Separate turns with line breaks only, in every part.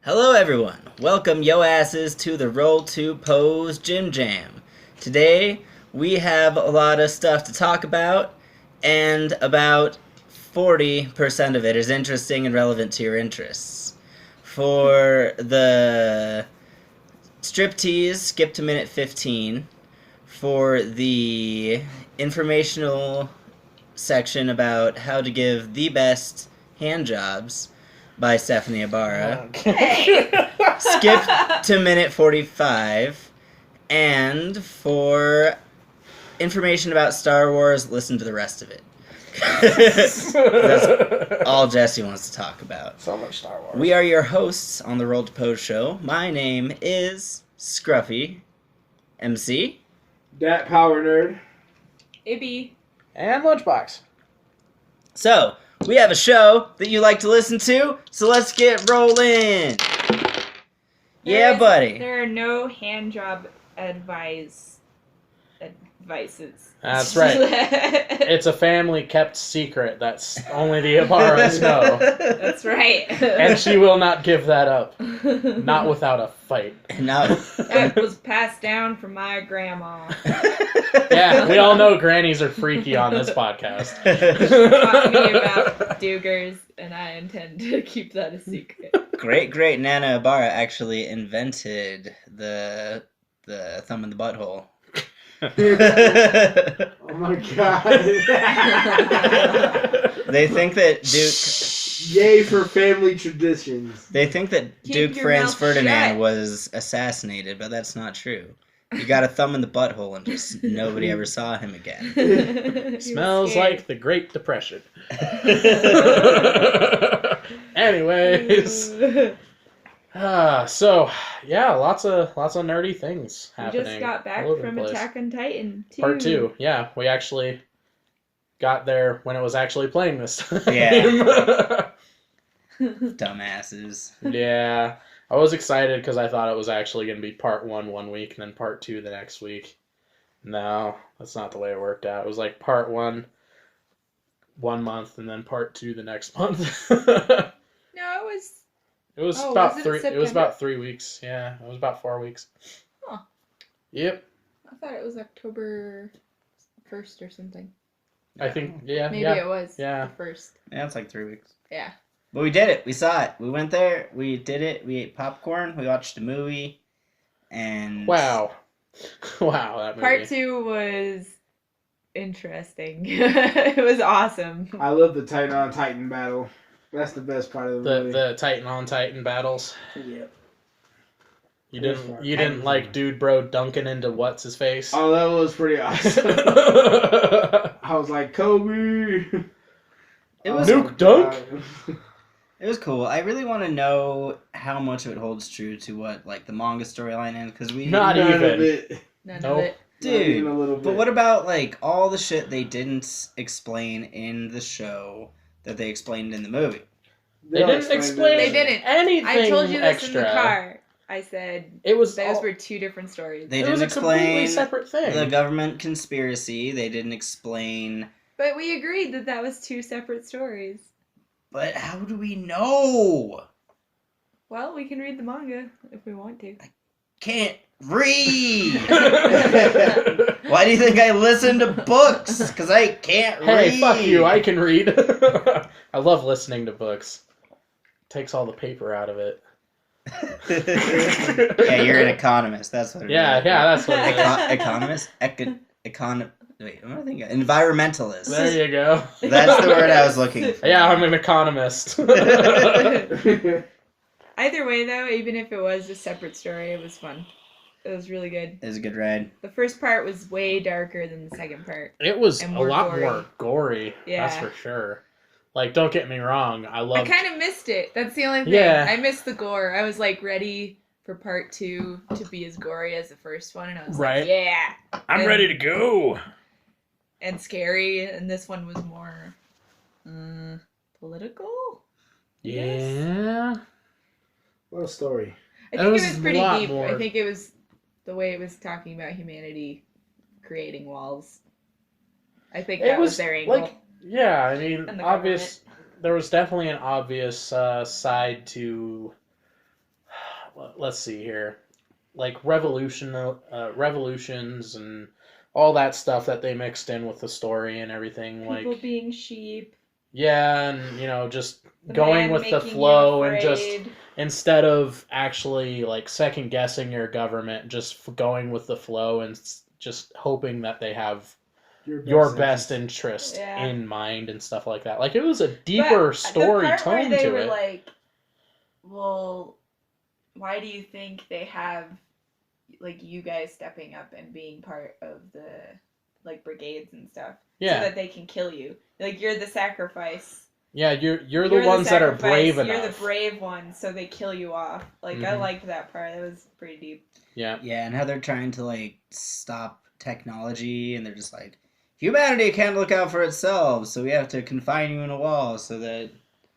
Hello everyone, welcome yo asses to the Roll2Pose Gym Jam. Today we have a lot of stuff to talk about, and about 40% of it is interesting and relevant to your interests. For the striptease, skip to minute 15. For the informational section about how to give the best hand jobs by Stephanie Ibarra.
Okay.
Skip to minute 45. And for information about Star Wars, listen to the rest of it. That's all Jesse wants to talk about.
So much Star Wars.
We are your hosts on the Roll2Pose show. My name is Scruffy MC.
Dat Power Nerd.
Ibby.
And Lunchbox.
So, we have a show that you like to listen to, so let's get rolling. Yeah, buddy.
There are no hand job advices.
That's right. It's a family kept secret that's only the Ibarras know.
That's right.
And she will not give that up. Not without a fight.
Now,
That was passed down from my grandma.
Yeah, we all know grannies are freaky on this podcast.
Taught me about Dugers, and I intend to keep that a secret.
great Nana Ibarra actually invented the thumb in the butthole.
Oh my god.
They think that Duke.
Yay for family traditions.
They think that
Keep
Duke
your
Franz
mouth
Ferdinand
shut.
was assassinated, but that's not true. He got a thumb in the butthole and just nobody ever saw him again.
Smells like the Great Depression. Anyways. So, yeah, lots of nerdy things
We
happening.
just got back
all over the
from
place.
Attack on Titan 2.
Part 2, yeah. We actually got there when it was actually playing this time.
Yeah. Dumbasses.
Yeah. I was excited because I thought it was actually going to be part 1 week and then part 2 the next week. No, that's not the way it worked out. It was like part 1 month and then part 2 the next month.
No, it was...
It was
Oh,
about
was it
3. It was
September?
about 3 weeks. Yeah, it was about 4 weeks.
Huh.
Yep.
I thought it was October 1st or something.
I think. Yeah.
Maybe
yeah.
it was
Yeah.
the 1st.
Yeah, it's like 3 weeks.
Yeah.
But we did it. We saw it. We went there. We did it. We ate popcorn. We watched a movie. And
Wow. Wow. That movie.
Part 2 was interesting. It was awesome.
I love the Titan on Titan battle. That's the best part of the movie.
The Titan on Titan battles.
Yep.
You didn't like Dude Bro dunking into what's his face.
Oh, that was pretty awesome. I was like, Kobe.
It was
Nuke dunk?
It was cool. I really want to know how much of it holds true to what like the manga storyline is, because we
Not
None
even.
of it.
None
Nope.
of it.
Not even
dude.
a little bit.
But what about like all the shit they didn't explain in the show that they explained in the movie?
They didn't explain
They didn't.
anything
I told you this
extra.
in the car. I said
It was
those
all-
were two different stories.
They
it was
didn't
a completely
explain
separate thing.
the government conspiracy. They didn't explain.
But we agreed that that was two separate stories.
But how do we know?
Well, we can read the manga if we want to.
Can't read. Why do you think I listen to books? Because I can't read.
Hey, fuck you! I can read. I love listening to books. Takes all the paper out of it.
Yeah, you're an economist. That's what it
Yeah,
is.
that's what it is.
Economist? Wait, what am I thinking? Environmentalist.
There you go.
That's the word I was looking for.
Yeah, I'm an economist.
Either way, though, even if it was a separate story, it was fun. It was really good.
It was a good ride.
The first part was way darker than the second part.
It was
And
a
more
lot
gory.
more gory.
Yeah.
That's for sure. Like, don't get me wrong. I
I
love.
kind of missed it. That's the only thing.
Yeah.
I missed the gore. I was like ready for part 2 to be as gory as the first one, and I was
Right.
like, yeah.
I'm ready to go.
And scary, and this one was more political.
Yeah.
What a story.
I
That
think
was
it was
a
pretty
lot
deep.
more.
I think it was the way it was talking about humanity creating walls. I think that was their angle.
like, yeah. I mean,
And the
obvious. There was definitely an obvious side to let's see here, like revolutions and all that stuff that they mixed in with the story and everything.
People
Like,
being sheep.
yeah, and just
The
going
man
with the
making you
flow and just
afraid.
instead of actually like second guessing your government, just going with the flow and just hoping that they have your best interest
Yeah.
in mind and stuff like that. Like, it was a deeper
But
story
the part where
tone
they
to
were
it.
like, well, why do you think they have like you guys stepping up and being part of the like brigades and stuff,
Yeah.
so that they can kill you? Like, you're the sacrifice.
Yeah, you're the ones that are brave enough.
You're the brave ones, so they kill you off. Like, I liked that part. That was pretty deep.
Yeah.
Yeah, and how they're trying to like stop technology, and they're just like, humanity can't look out for itself, so we have to confine you in a wall so that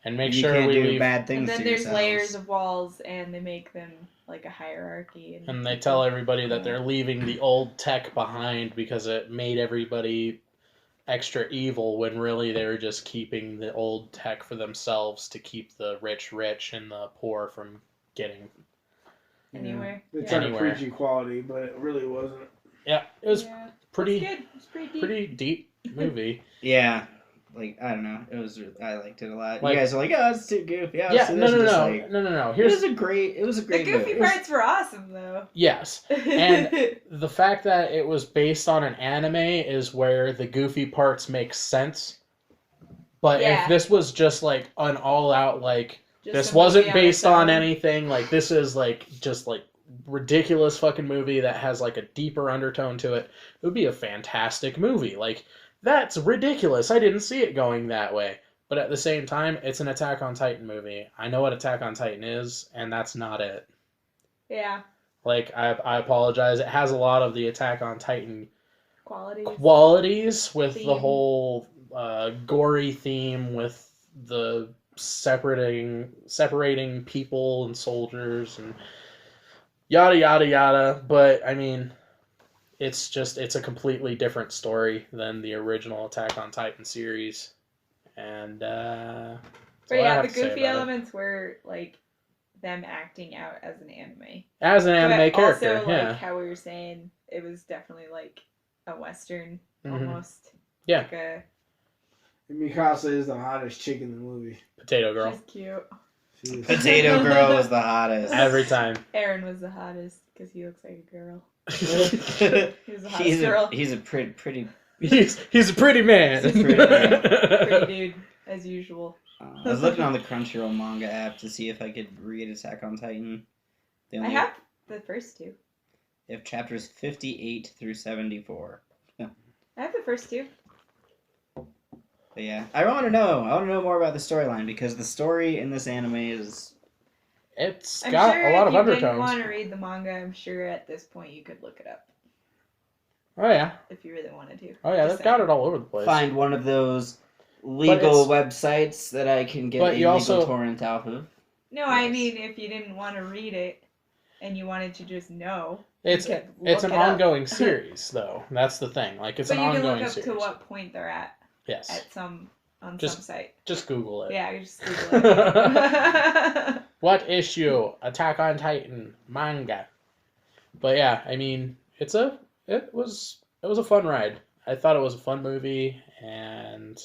And make
you
sure
can't
we
do
leave.
bad things
And then
to
there's
yourselves.
layers of walls, and they make them like a hierarchy.
And they tell everybody that they're leaving the old tech behind because it made everybody extra evil, when really they were just keeping the old tech for themselves to keep the rich and the poor from getting
anywhere.
They tried to
Anywhere.
preach equality, but it really wasn't.
Yeah, it was pretty
It's good. It's pretty deep.
pretty deep movie.
Yeah, like I don't know, I liked it a lot.
Like-
You guys are like, oh, it's too goofy. Oh,
Yeah,
so
no.
Like,
No.
it
Here's
was a great
The goofy
movie.
parts were awesome, though.
yes. And the fact that it was based on an anime is where the goofy parts make sense. But
Yeah.
if this was just like an all-out, like,
Just
this
a
wasn't
movie
based
its
on
own.
anything, like, this is like just like ridiculous fucking movie that has like a deeper undertone to it, it would be a fantastic movie. Like, that's ridiculous. I didn't see it going that way. But at the same time, it's an Attack on Titan movie. I know what Attack on Titan is, and that's not it.
Yeah.
Like, I apologize. It has a lot of the Attack on Titan
Qualities.
with the
Theme.
whole gory theme, with the separating people and soldiers and yada yada yada. But I mean, it's a completely different story than the original Attack on Titan series. And
But yeah, the goofy elements were like them acting out as an anime.
As an anime
but
character,
also,
yeah.
like how we were saying, it was definitely like a Western
Mhm.
almost.
Yeah.
Like a,
And Mikasa is the hottest chick in the movie.
Potato Girl.
she's cute.
She is.
Potato Girl was the hottest.
Every time.
Aaron was the hottest because he looks like a girl.
he's
He was the hottest girl.
a pretty.
He's a pretty man.
He's a pretty man.
Pretty dude, as usual.
I was looking on the Crunchyroll manga app to see if I could read Attack on Titan. They
I
only
have the first two.
they have chapters 58 through 74.
I have the first two.
But yeah, I want to know more about the storyline, because the story in this anime is
It's
I'm
got
sure
a lot of
if you didn't
undertones.
want to read the manga, I'm sure at this point you could look it up
Oh yeah.
if you really wanted to.
Oh yeah,
Just
they've got
saying.
it all over the place.
find one of those legal
it's-
websites that I can get
but
a
you
legal
also-
torrent off of.
No, I
Yes.
mean if you didn't want to read it and you wanted to just know,
It's
you could
it's
look
an
it up.
ongoing series though. That's the thing. Like, it's
But
an
you can
ongoing
look up
series.
to what point they're at
Yes.
on
Just-
some site.
Just Google it.
Yeah, you just Google it.
What issue? Attack on Titan manga. But yeah, I mean, it was a fun ride. I thought it was a fun movie, and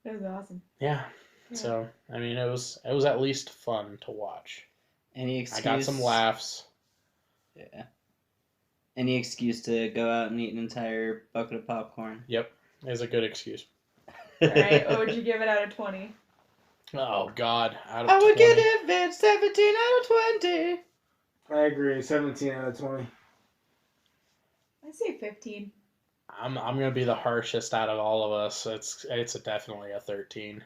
That was awesome.
yeah.
Yeah.
So I mean, it was at least fun to watch.
Any excuse?
I got some laughs.
Yeah. Any excuse to go out and eat an entire bucket of popcorn.
Yep, is a good excuse.
Alright, what would you give it out of 20?
Oh God, out of
I would
20.
give it 17 out of 20.
I agree. 17 out of 20.
I'd say 15.
I'm gonna be the harshest out of all of us. It's definitely a 13.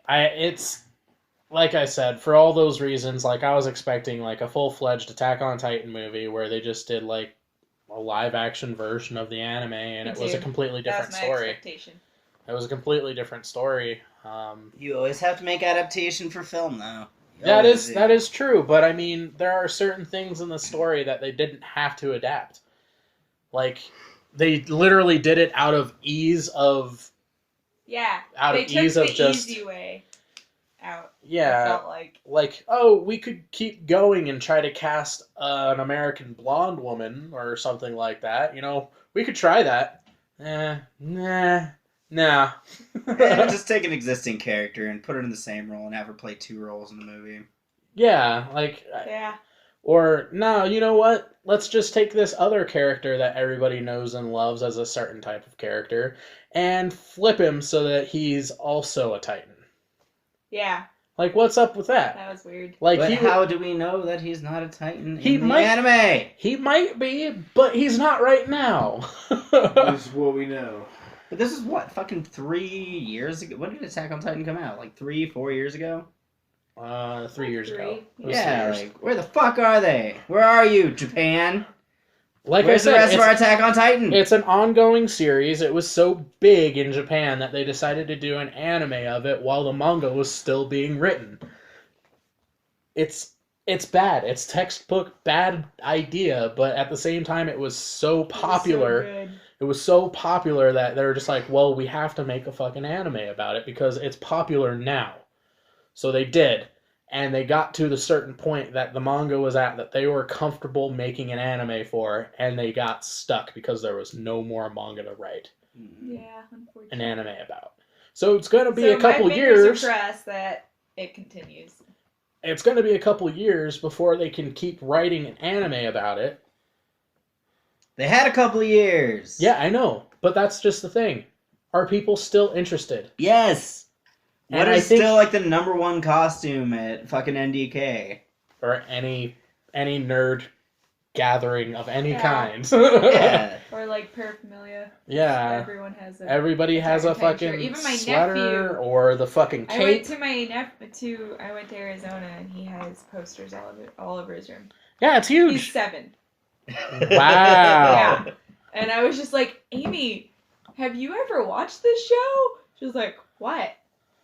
It's like I said, for all those reasons. Like, I was expecting like a full-fledged Attack on Titan movie where they just did like a live-action version of the anime, and
Me
it was a
too.
completely
That
different
was my
story.
expectation.
It was a completely different story.
You always have to make adaptation for film, though. You
That
always
is
do.
true, but I mean, there are certain things in the story that they didn't have to adapt. Like, they literally did it out of ease of
Yeah,
Out
they
of
took
ease
the
of just-
easy way out.
Yeah.
It felt like.
Like, oh, we could keep going and try to cast an American blonde woman or something like that. You know, we could try that. Nah.
Just take an existing character and put her in the same role and have her play 2 roles in the movie.
Yeah, like...
Yeah.
Or, no, you know what? Let's just take this other character that everybody knows and loves as a certain type of character and flip him so that he's also a Titan.
Yeah.
Like, what's up with that?
That was weird.
Like,
But how do we know that he's not a Titan in the anime?
He might be, but he's not right now.
This is what we know.
But this is what, fucking 3 years ago? When did Attack on Titan come out? Like 3-4 years ago?
3 years ago. It was
Yeah,
3 years.
like, where the fuck are they? Where are you, Japan?
Like
Where's
I said,
the rest of our Attack on Titan?
it's an ongoing series. It was so big in Japan that they decided to do an anime of it while the manga was still being written. It's bad. It's textbook bad idea, but at the same time it was so popular. It was so popular that they were just like, well, we have to make a fucking anime about it because it's popular now. So they did. And they got to the certain point that the manga was at that they were comfortable making an anime for, and they got stuck because there was no more manga to write
Yeah, unfortunately.
an anime about. So it's going to be
so
a couple
my fingers
years.
are crossed that it continues.
It's going to be a couple years before they can keep writing an anime about it.
They had a couple of years.
Yeah, I know, but that's just the thing. Are people still interested?
Yes. What
And
is
I think-
still like the #1 costume at fucking NDK?
Or any nerd gathering of any
Yeah.
kind.
Yeah.
Or like paraphernalia.
Yeah.
Everyone has a.
Everybody has a
Attack on Titan
fucking
shirt. Even my
sweater
nephew.
or the fucking
I went
cape.
to I went to Arizona and he has posters all over his room.
Yeah, it's
He's
huge.
7.
Wow.
Yeah. And I was just like, Amy, have you ever watched this show? She was like, what?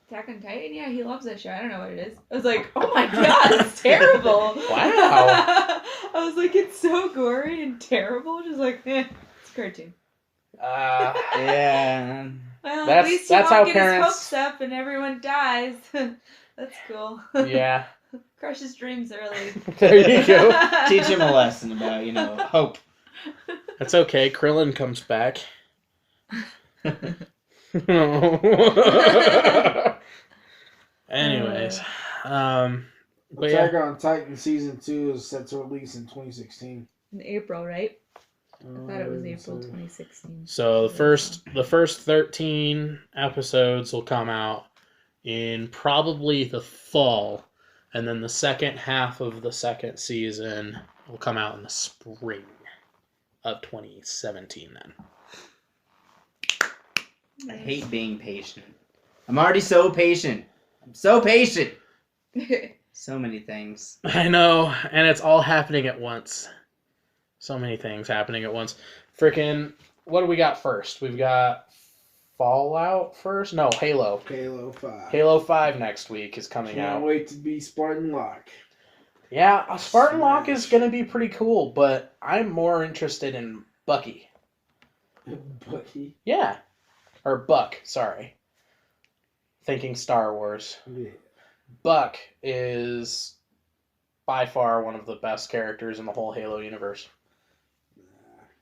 Attack on Titan? Yeah, he loves that show. I don't know what it is. I was like, oh my god, it's terrible.
Wow.
I was like, it's so gory and terrible. She's like, it's a cartoon.
Yeah.
Well,
That's-
at least he
that's
won't
how
get
parents-
his hopes up and everyone dies. That's cool.
Yeah.
Crushes dreams early.
There you go.
Teach him a lesson about, hope.
That's okay. Krillin comes back. Anyways, but
Attack
yeah,
on Titan Season 2 is set to release in 2016.
In April, right? I thought it was
So-
April 2016.
so the first 13 episodes will come out in probably the fall, and then the second half of the second season will come out in the spring of 2017 then.
I hate being patient. I'm already so patient. I'm so patient. So many things.
I know, and it's all happening at once. So many things happening at once. Freaking, what do we got first? We've got Fallout first? No, Halo.
Halo 5.
Halo 5 next week is coming
Can't
out.
wait to be Spartan Locke.
Yeah, a Spartan Lock is going to be pretty cool, but I'm more interested in Bucky.
Bucky.
Yeah. Or Buck, sorry. Thinking Star Wars.
Yeah.
Buck is by far one of the best characters in the whole Halo universe.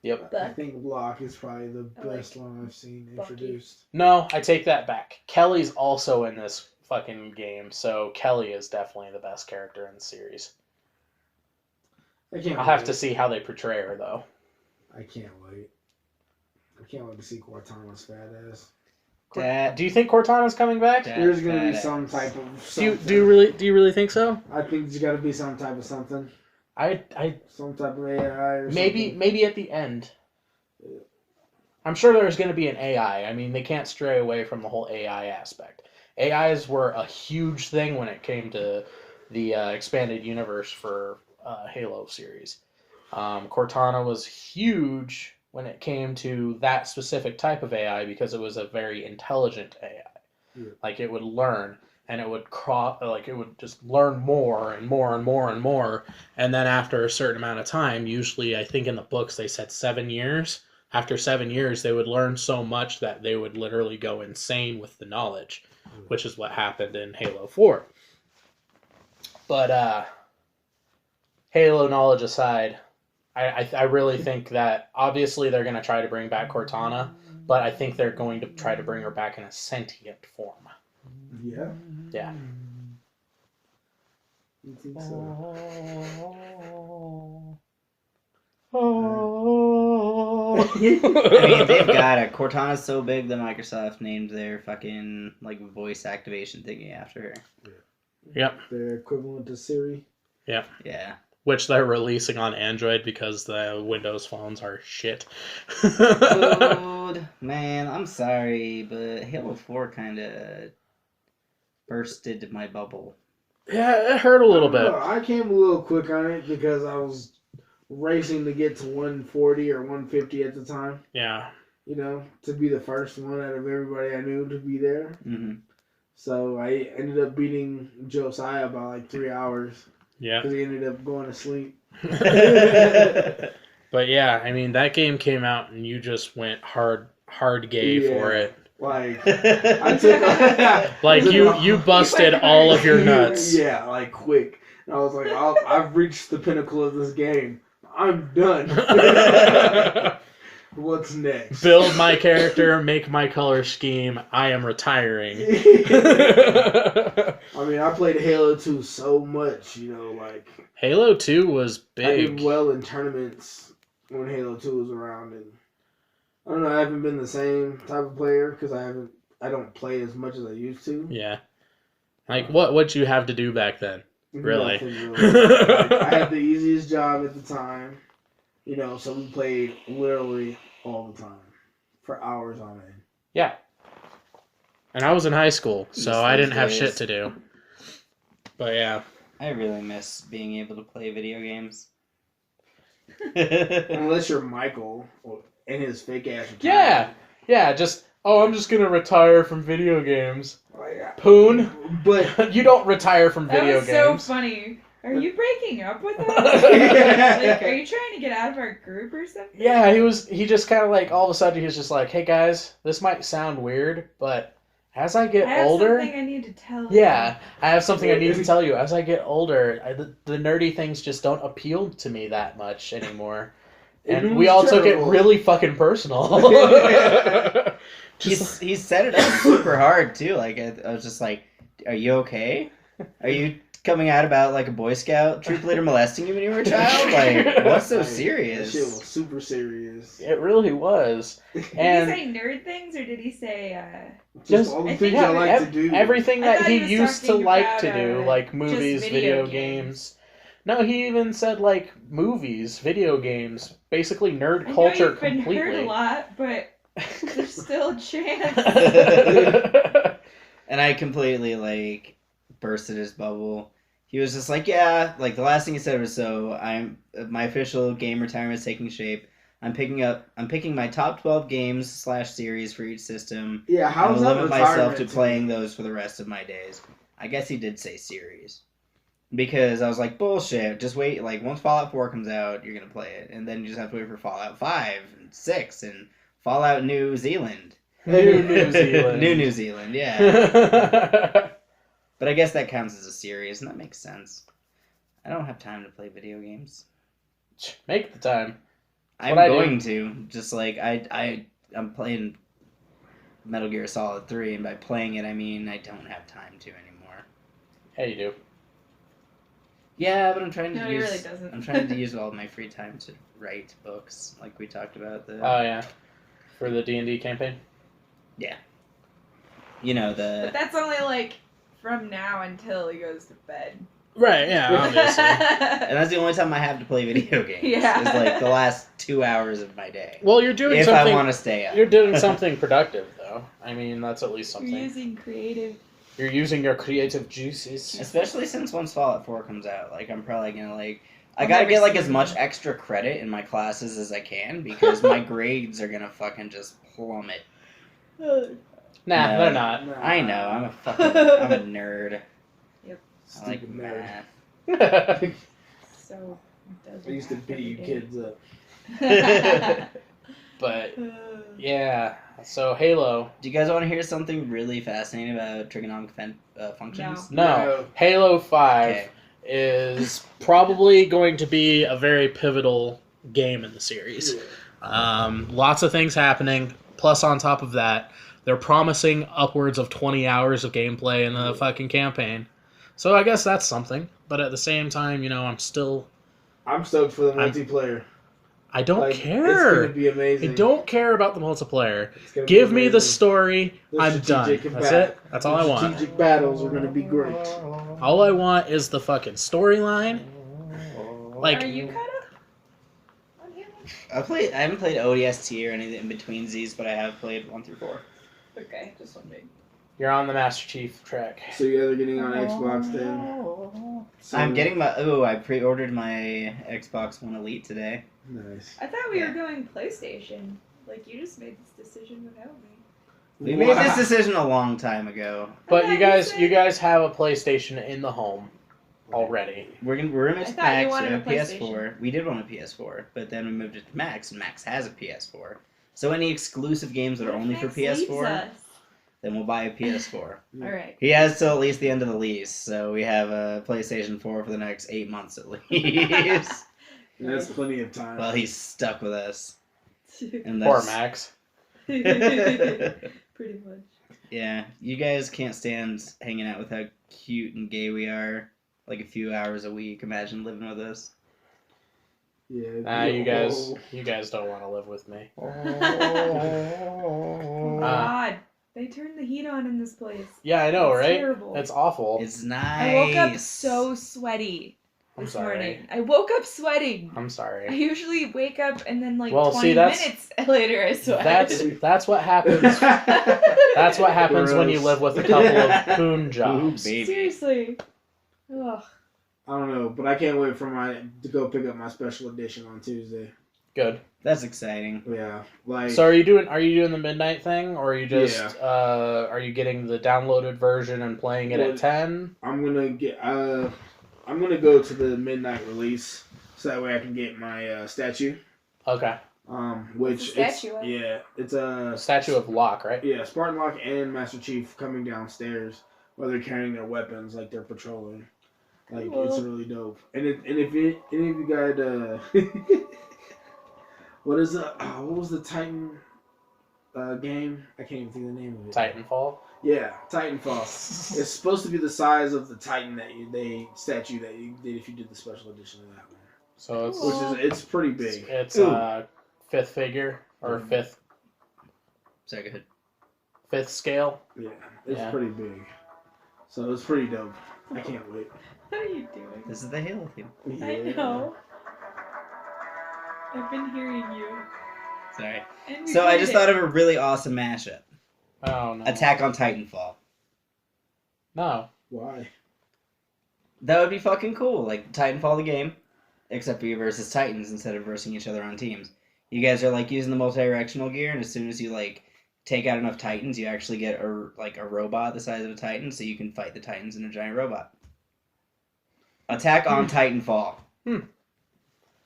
Yep.
I think Locke is probably the best one I've seen
Bucky.
introduced.
No, I take that back. Kelly's also in this fucking game, so Kelly is definitely the best character in the series. I'll have to see how they portray her, though.
I can't wait. I can't wait to see Cortana's fat ass.
That,
Do you think Cortana's coming back?
that
There's gonna be
badass.
some type of
Do you
something.
really think so?
I think there's gotta be some type of something.
I
Some type of AI or
maybe
something.
at the end. I'm sure there's going to be an AI. I mean, they can't stray away from the whole AI aspect. AIs were a huge thing when it came to the expanded universe for Halo series. Cortana was huge when it came to that specific type of AI because it was a very intelligent AI.
Yeah.
Like it would learn and it would it would just learn more and more and more and more. And then after a certain amount of time, usually I think in the books they said 7 years. After 7 years, they would learn so much that they would literally go insane with the knowledge, which is what happened in Halo 4. But Halo knowledge aside, I really think that obviously they're going to try to bring back Cortana, but I think they're going to try to bring her back in a sentient form.
Yeah.
Yeah.
You think so?
I mean, they've got a Cortana's so big that Microsoft named their fucking like voice activation thingy after her.
Yep.
They're equivalent to Siri.
Yep.
Yeah.
Which they're releasing on Android because the Windows phones are shit.
Dude, man, I'm sorry, but Halo 4 kind of bursted my bubble.
Yeah, it hurt a little bit.
I came a little quick on it because I was racing to get to 140 or 150 at the time.
Yeah.
You know, to be the first one out of everybody I knew to be there.
Mm-hmm.
So I ended up beating Josiah by like 3 hours.
Yeah.
Because he ended up going to sleep.
But yeah, I mean, that game came out and you just went hard gay for it.
Like, I took...
Like, you busted all of your nuts.
Yeah, like, quick. And I was like, I've reached the pinnacle of this game. I'm done. What's next?
Build my character, make my color scheme. I am retiring.
I mean, I played Halo 2 so much, you know, like...
Halo 2 was
I
big.
did well in tournaments when Halo 2 was around, and I don't know, I haven't been the same type of player because I don't play as much as I used to.
Yeah. Like, what you have to do back then? Really?
Nothing really. Like, I had the easiest job at the time, you know, so we played literally all the time for hours on end.
Yeah. And I was in high school, so
Miss
I
those
didn't have
days.
shit to do. But yeah.
I really miss being able to play video games.
Unless you're Michael and his fake ass retirement.
Yeah. Yeah, I'm just gonna retire from video games.
Like,
Poon,
but
you don't retire from
That
video
was so
games.
funny. Are you breaking up with us?
Yeah.
Like, are you trying to get out of our group or something?
Yeah, he just kind of like, all of a sudden he was just like, hey guys, this might sound weird, but as I get
I have
older...
something I need to tell you.
Yeah, I have something I need to tell you. As I get older, the nerdy things just don't appeal to me that much anymore. And
It
we
was
all took it
terrible.
really fucking personal.
He set it up super hard too. Like I was just like, "Are you okay? Are you coming out about like a Boy Scout troop leader molesting you when you were a child? Like, what's so
Like,
serious?"
That shit was super serious.
It really was.
Did
And
he say nerd things or did he say
Just all the
I
things
think
I like to do.
everything
I
that
thought
he
he was
used to
talking
like
about,
to do, like movies,
just
video
video
games. No, he even said like movies, video games, basically nerd
I know
culture
you've been
completely.
hurt a lot, but there's still a chance.
And I completely like bursted his bubble. He was just like, "Yeah," like the last thing he said was, "So my official game retirement is taking shape. I'm picking my top 12 games / series for each system.
Yeah,
I
how's
will
that
limit myself
retirement
to playing those for the rest of my days." I guess he did say series. Because I was like, bullshit, just wait, like, once Fallout 4 comes out, you're gonna play it. And then you just have to wait for Fallout 5 and 6 and Fallout New Zealand.
New Zealand.
New Zealand, yeah. But I guess that counts as a series, and that makes sense. I don't have time to play video games.
Make the time.
I'm
what I
going to. Just like, I'm playing Metal Gear Solid 3, and by playing it, I mean I don't have time to anymore.
Yeah, you do.
Yeah, but I'm trying to
No, he really doesn't.
I'm trying to use all of my free time to write books, like we talked about.
Oh, yeah. For the D&D campaign?
You know,
But that's only like from now until he goes to bed.
Right, yeah, obviously.
and that's the only time I have to play video games.
Yeah.
Is like the last 2 hours of my day.
Well, you're doing
If
something...
I want to stay up.
You're doing something productive, though. I mean, that's at least something.
You're using creative.
You're using your creative juices.
Especially since once Fallout 4 comes out, like I'm probably gonna like I
I'll
gotta
never
get like
see
as
it.
much extra credit in my classes as I can because my grades are gonna fucking just plummet.
Nah,
No.
they're not.
Nah.
I know, I'm a nerd.
Yep.
I like
Stupid nerd.
math.
So.
I used to beat you kids up.
But, yeah. So, Halo.
Do you guys want to hear something really fascinating about trigonomic functions?
No. Halo 5
Okay.
is probably going to be a very pivotal game in the series. Lots of things happening. Plus, on top of that, they're promising upwards of 20 hours of gameplay in the fucking campaign. So I guess that's something. But at the same time, I'm stoked
for the multiplayer.
I don't care.
It's going to be amazing.
I don't care about the multiplayer. Give me the story. I'm done. That's it. That's all I want.
Strategic battles are going to be great.
All I want is the fucking storyline. Like,
Are you caught up? on Halo?
I haven't played ODST or anything in between Z's, but I have played 1 through 4.
Okay, just wondering.
you're on the Master Chief track.
So you guys are getting on Xbox then? So,
I'm getting I pre-ordered my Xbox One Elite today.
Nice.
I thought we were going PlayStation. Like, you just made this decision without me.
We made this decision a long time ago.
But
I
you
thought you
guys have a PlayStation in the home already.
We're in
I
Max.
thought you
We
wanted
have
a
a
PlayStation.
PS4. We did want a PS4, but then we moved it to Max, and Max has a PS4. So any exclusive games that are only for
Max leaves
PS4,
us.
then we'll buy a PS4.
Alright.
He has till at least the end of the lease, so we have a PlayStation 4 for the next 8 months at least.
That's plenty of time.
Well, he's stuck with us. And
Poor
that's-
Max.
Pretty much.
Yeah, you guys can't stand hanging out with how cute and gay we are. Like a few hours a week. Imagine living with us.
Yeah.
You guys don't want to live with me.
Oh God. They turned the heat on in this place.
Yeah, I know,
It's
right?
terrible.
It's awful.
It's nice.
I woke up so sweaty
I'm
this
sorry.
morning. I woke up sweating.
I'm
I
sorry.
usually wake up and then like
Well,
20
see, that's-
minutes later I sweat.
That's what happens. That's what happens when you live with a couple of poon jobs.
baby.
Seriously. Ugh.
I don't know, but I can't wait for to go pick up my special edition on Tuesday.
Good.
That's exciting.
Yeah, like
So are you doing the midnight thing, or are you just are you getting the downloaded version and playing it at 10?
I'm gonna go to the midnight release so that way I can get my statue.
Okay.
Which
What's the statue of?
it's a
Statue of Locke, right?
Yeah, Spartan Locke and Master Chief coming downstairs while they're carrying their weapons like they're patrolling. Like
Cool.
it's really dope. And if any of you got what was the Titan game? I can't even think of the name of it.
Titanfall.
Yeah, Titanfall. It's supposed to be the size of the Titan statue that you did if you did the special edition of that one.
So it's
Cool.
It's pretty big.
it's
Ooh.
fifth figure or fifth
Sorry, go ahead.
fifth scale.
Yeah, it's
Yeah.
pretty big. So it's pretty dope. I can't wait.
What are you doing?
This is the Halo theme.
I know. I've been hearing you.
Sorry.
And
So I just thought
recorded
of a really awesome mashup.
Oh no.
Attack on Titanfall.
No.
Why?
That would be fucking cool. Like Titanfall the game, except for you versus Titans instead of versing each other on teams. You guys are like using the multi-directional gear, and as soon as you like take out enough Titans, you actually get a robot the size of a Titan, so you can fight the Titans in a giant robot. Attack on Titanfall.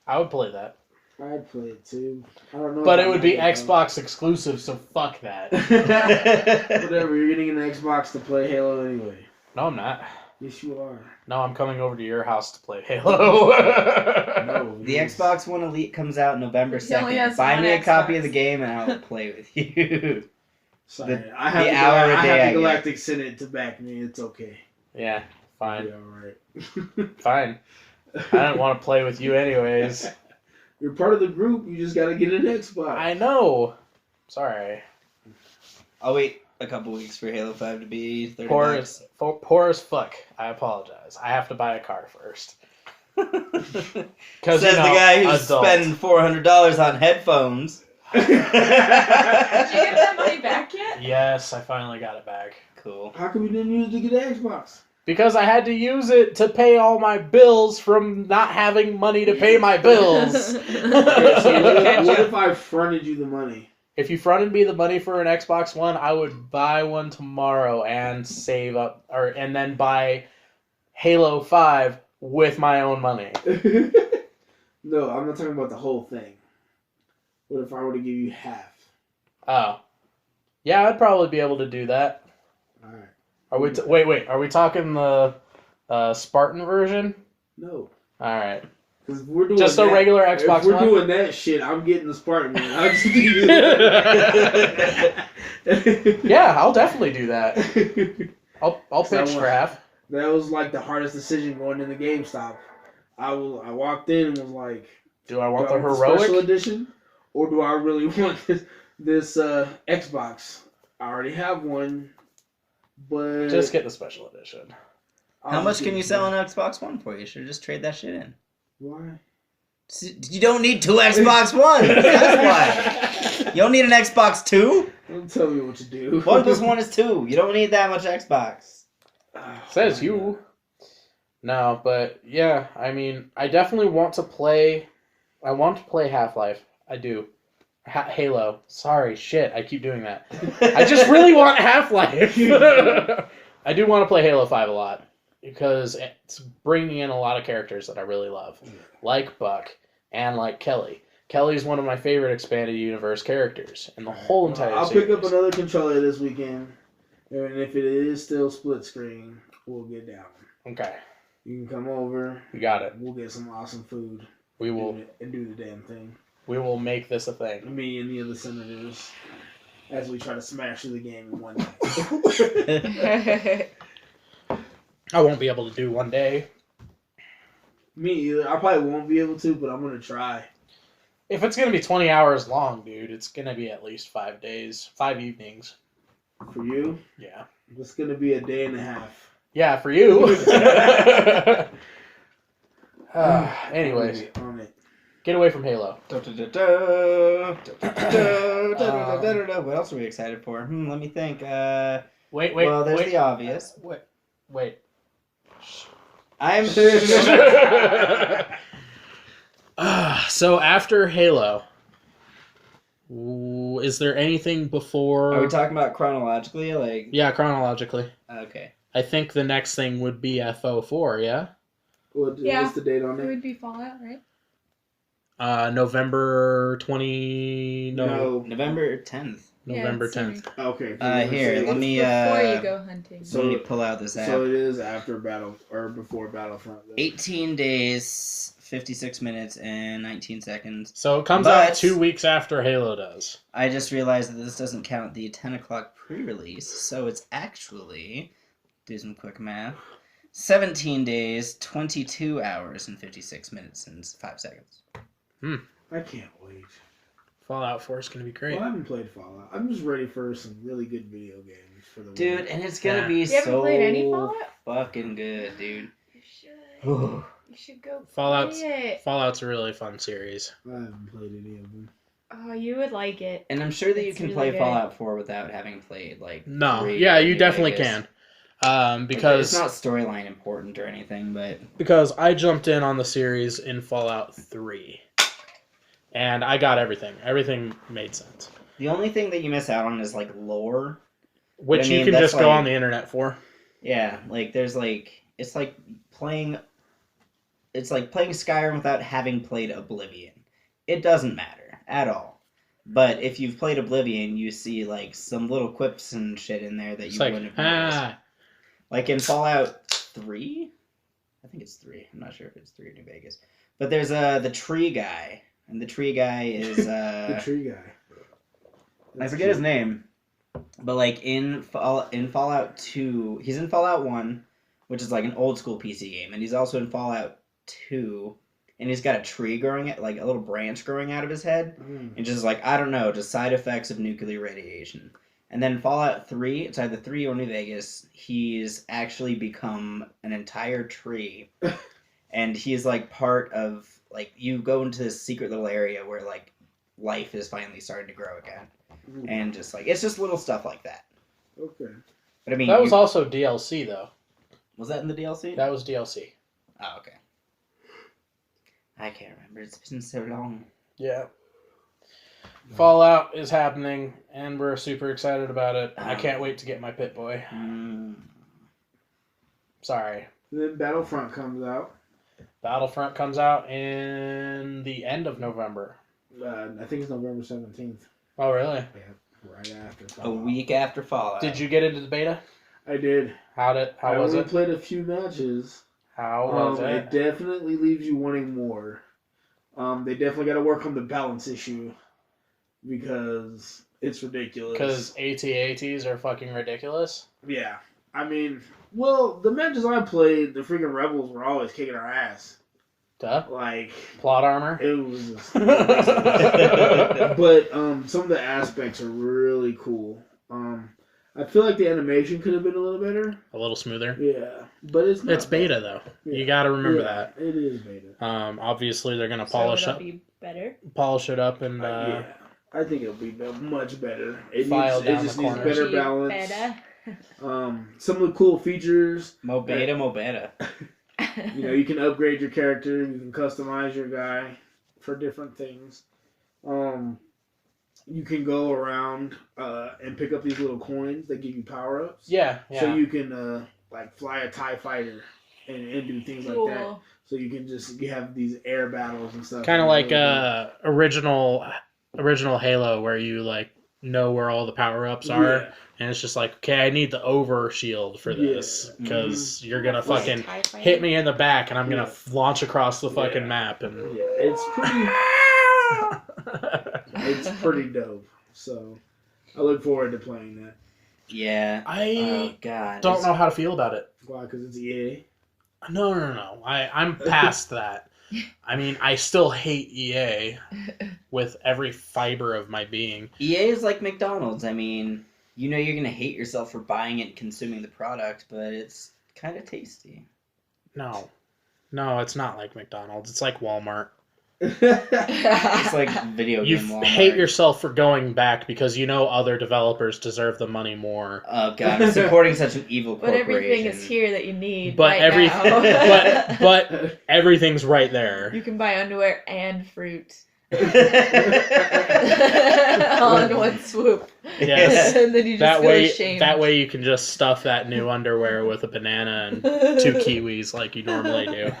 I would play that.
I'd play it too. I don't know.
But
if
it
I
would be
like
Xbox exclusive, so fuck that.
Whatever, you're getting an Xbox to play Halo anyway.
No, I'm not.
Yes, you are.
No, I'm coming over to your house to play Halo.
No,
The
yes.
Xbox One Elite comes out November
He only
2nd.
has
Buy
one
me a copy
Xbox.
of the game and I'll play with you.
Sorry,
the-
I have
the
the,
hour a
I
day
have
I
the
get.
Galactic Senate to back me. It's okay.
Yeah, fine.
You're alright.
Fine. I didn't want to play with you anyways.
You're part of the group. You just gotta get an Xbox.
I know. Sorry.
I'll wait a couple weeks for Halo 5 to be 30
Poor
bucks.
as fuck. I apologize. I have to buy a car first.
Says
Because
the guy who's
adult.
spending $400 on headphones.
Did you get that money back yet?
Yes, I finally got it back.
Cool.
How come you didn't use it to get an Xbox?
Because I had to use it to pay all my bills from not having money to pay my bills.
What if I fronted you the money?
If you fronted me the money for an Xbox One, I would buy one tomorrow and save up, and then buy Halo 5 with my own money.
No, I'm not talking about the whole thing. What if I were to give you half?
Oh. Yeah, I'd probably be able to do that.
Alright.
Are we wait, are we talking the Spartan version?
No.
All right.
Because we're doing
Just a
that,
regular Xbox
If we're
One?
doing that shit, I'm getting the Spartan one. I just
Yeah, I'll definitely do that. I'll
So
pitch for half.
That was like the hardest decision going into GameStop. I walked in and was like,
Do I want
do I
the
want the special
heroic?
edition, or do I really want this Xbox? I already have one, but
Just get the special edition.
How much can you sell an Xbox One for? You should just trade that shit in.
Why?
You don't need 2 Xbox Ones. That's why. You don't need an Xbox 2?
Don't tell me what to do.
1 plus 1 is 2. You don't need that much Xbox.
Says you. No, but yeah, I mean, I definitely want to play. I want to play Half-Life. I do. Halo. Sorry, shit. I keep doing that. I just really want Half-Life. I do want to play Halo 5 a lot because it's bringing in a lot of characters that I really love, like Buck and like Kelly. Kelly's one of my favorite expanded universe characters in the whole entire
I'll
series.
pick up another controller this weekend, and if it is still split screen, we'll get down.
Okay.
You can come over.
We got it.
We'll get some awesome food.
We will.
And do the damn thing.
We will make this a thing.
Me and the other senators, as we try to smash through the game in one night.
I won't be able to do one day.
Me either. I probably won't be able to, but I'm gonna try.
If it's gonna be 20 hours long, dude, it's gonna be at least 5 days, 5 evenings.
For you,
Yeah.
it's gonna be a day and a half.
Yeah, for you. Anyways,
On it.
get away from Halo.
What else are we excited for? Let me think.
Wait.
Well, there's the obvious.
Wait.
I'm.
So after Halo, is there anything before?
Are we talking about chronologically? Like.
Yeah, chronologically.
Okay.
I think the next thing would be FO4, yeah?
What's the date on
It
it?
would be Fallout, right?
November 20... No,
November 10th.
November
it's
10th.
Okay.
Here, let me.
Before you go hunting.
Let me pull out this app.
So it is after before Battlefront. Then.
18 days, 56 minutes, and 19 seconds.
So it comes
But-
out 2 weeks after Halo does.
I just realized that this doesn't count the 10 o'clock pre-release, so it's actually, do some quick math, 17 days, 22 hours, and 56 minutes, and 5 seconds.
I can't wait.
Fallout 4 is going to be great.
Well, I haven't played Fallout. I'm just ready for some really good video games for the
Dude,
week.
and it's gonna
Yeah.
be
You haven't
so
played any Fallout?
fucking good, dude.
You should. You should go
Fallout's
play it.
Fallout's a really fun series.
I haven't played any of them.
Oh, you would like it.
And I'm sure that you
It's
can
really
play
good.
Fallout 4 without having played, like,
No,
3
yeah,
or
you
New
definitely
Vegas.
can.
Like,
Because
it's not storyline important or anything, but
because I jumped in on the series in Fallout 3. And I got everything. Everything made sense.
the only thing that you miss out on is, like, lore.
Which
I mean,
you can
that's
just go
like-
on the internet for.
Yeah, like, there's, like, it's like playing Skyrim without having played Oblivion. It doesn't matter at all. But if you've played Oblivion, you see, like, some little quips and shit in there that
It's
you
like,
wouldn't have noticed.
ah.
Like in Fallout 3? I think it's 3. I'm not sure if it's 3 or New Vegas. But there's the tree guy. And the tree guy is...
The tree guy.
I forget his name. But like in Fallout 2... He's in Fallout 1, which is like an old school PC game. And he's also in Fallout 2. And he's got a tree growing... like a little branch growing out of his head. And just like, I don't know, just side effects of nuclear radiation. And then Fallout 3, it's either 3 or New Vegas, he's actually become an entire tree. And he's like part of, like, you go into this secret little area where, like, life is finally starting to grow again. And just, like, it's just little stuff like that.
Okay.
But I mean,
That was also DLC, though.
was that in the DLC?
That was DLC.
Oh, okay. I can't remember. It's been so long.
Yeah. Fallout is happening, and we're super excited about it. I can't wait to get my Pit-Boy. Sorry.
Then Battlefront comes out.
Battlefront comes out in the end of November.
I think it's November 17th.
Oh, really?
Yeah, right after
A
Fallout.
week after Fallout.
Did you get into the beta?
I did.
How
I
was
only
it?
played a few matches.
How was
It
it?
definitely leaves you wanting more. They definitely got to work on the balance issue because it's ridiculous.
Because AT-ATs are fucking ridiculous?
Yeah. I mean, well, the matches I played, the freaking Rebels were always kicking our ass.
Duh.
Like,
Plot armor?
it was just ridiculous. But some of the aspects are really cool. I feel like the animation could have been a little better.
A little smoother?
Yeah. But it's not
It's beta,
bad.
though.
Yeah.
You gotta remember
Yeah,
that.
It is beta.
Obviously, they're gonna
So
polish
it'll
up,
be better.
and
Yeah. I think it'll be much better. It
File down
just
the
needs
corners.
better balance.
Better.
Some of the cool features.
Mo beta.
You know, you can upgrade your character. You can customize your guy for different things. You can go around and pick up these little coins that give you power ups.
Yeah.
So you can like fly a TIE fighter and do things
Cool.
like that. So you can you have these air battles and stuff.
Kind of like
really
original Halo, where you like know where all the power ups are, and it's just like, okay, I need the over shield for this because you're gonna
Like a
fucking
TIE fighter.
hit me in the back, and I'm gonna launch across the fucking map, and
Yeah, it's pretty dope. So I look forward to playing that.
Yeah.
I
Oh God.
don't know how to feel about it.
Why? Because it's EA.
No. I'm past that. I mean, I still hate EA with every fiber of my being.
EA is like McDonald's. I mean, you know you're gonna hate yourself for buying it and consuming the product, but it's kind of tasty.
No, it's not like McDonald's. It's like Walmart.
It's like video
You
game Walmart.
hate yourself for going back because you know other developers deserve the money more.
Oh God, I'm supporting such an evil
But
corporation.
everything is here that you need
But
right
everything,
now.
but everything's right there.
You can buy underwear and fruit all in one swoop.
Yes.
And then you just feel ashamed.
That way you can just stuff that new underwear with a banana and 2 kiwis like you normally do.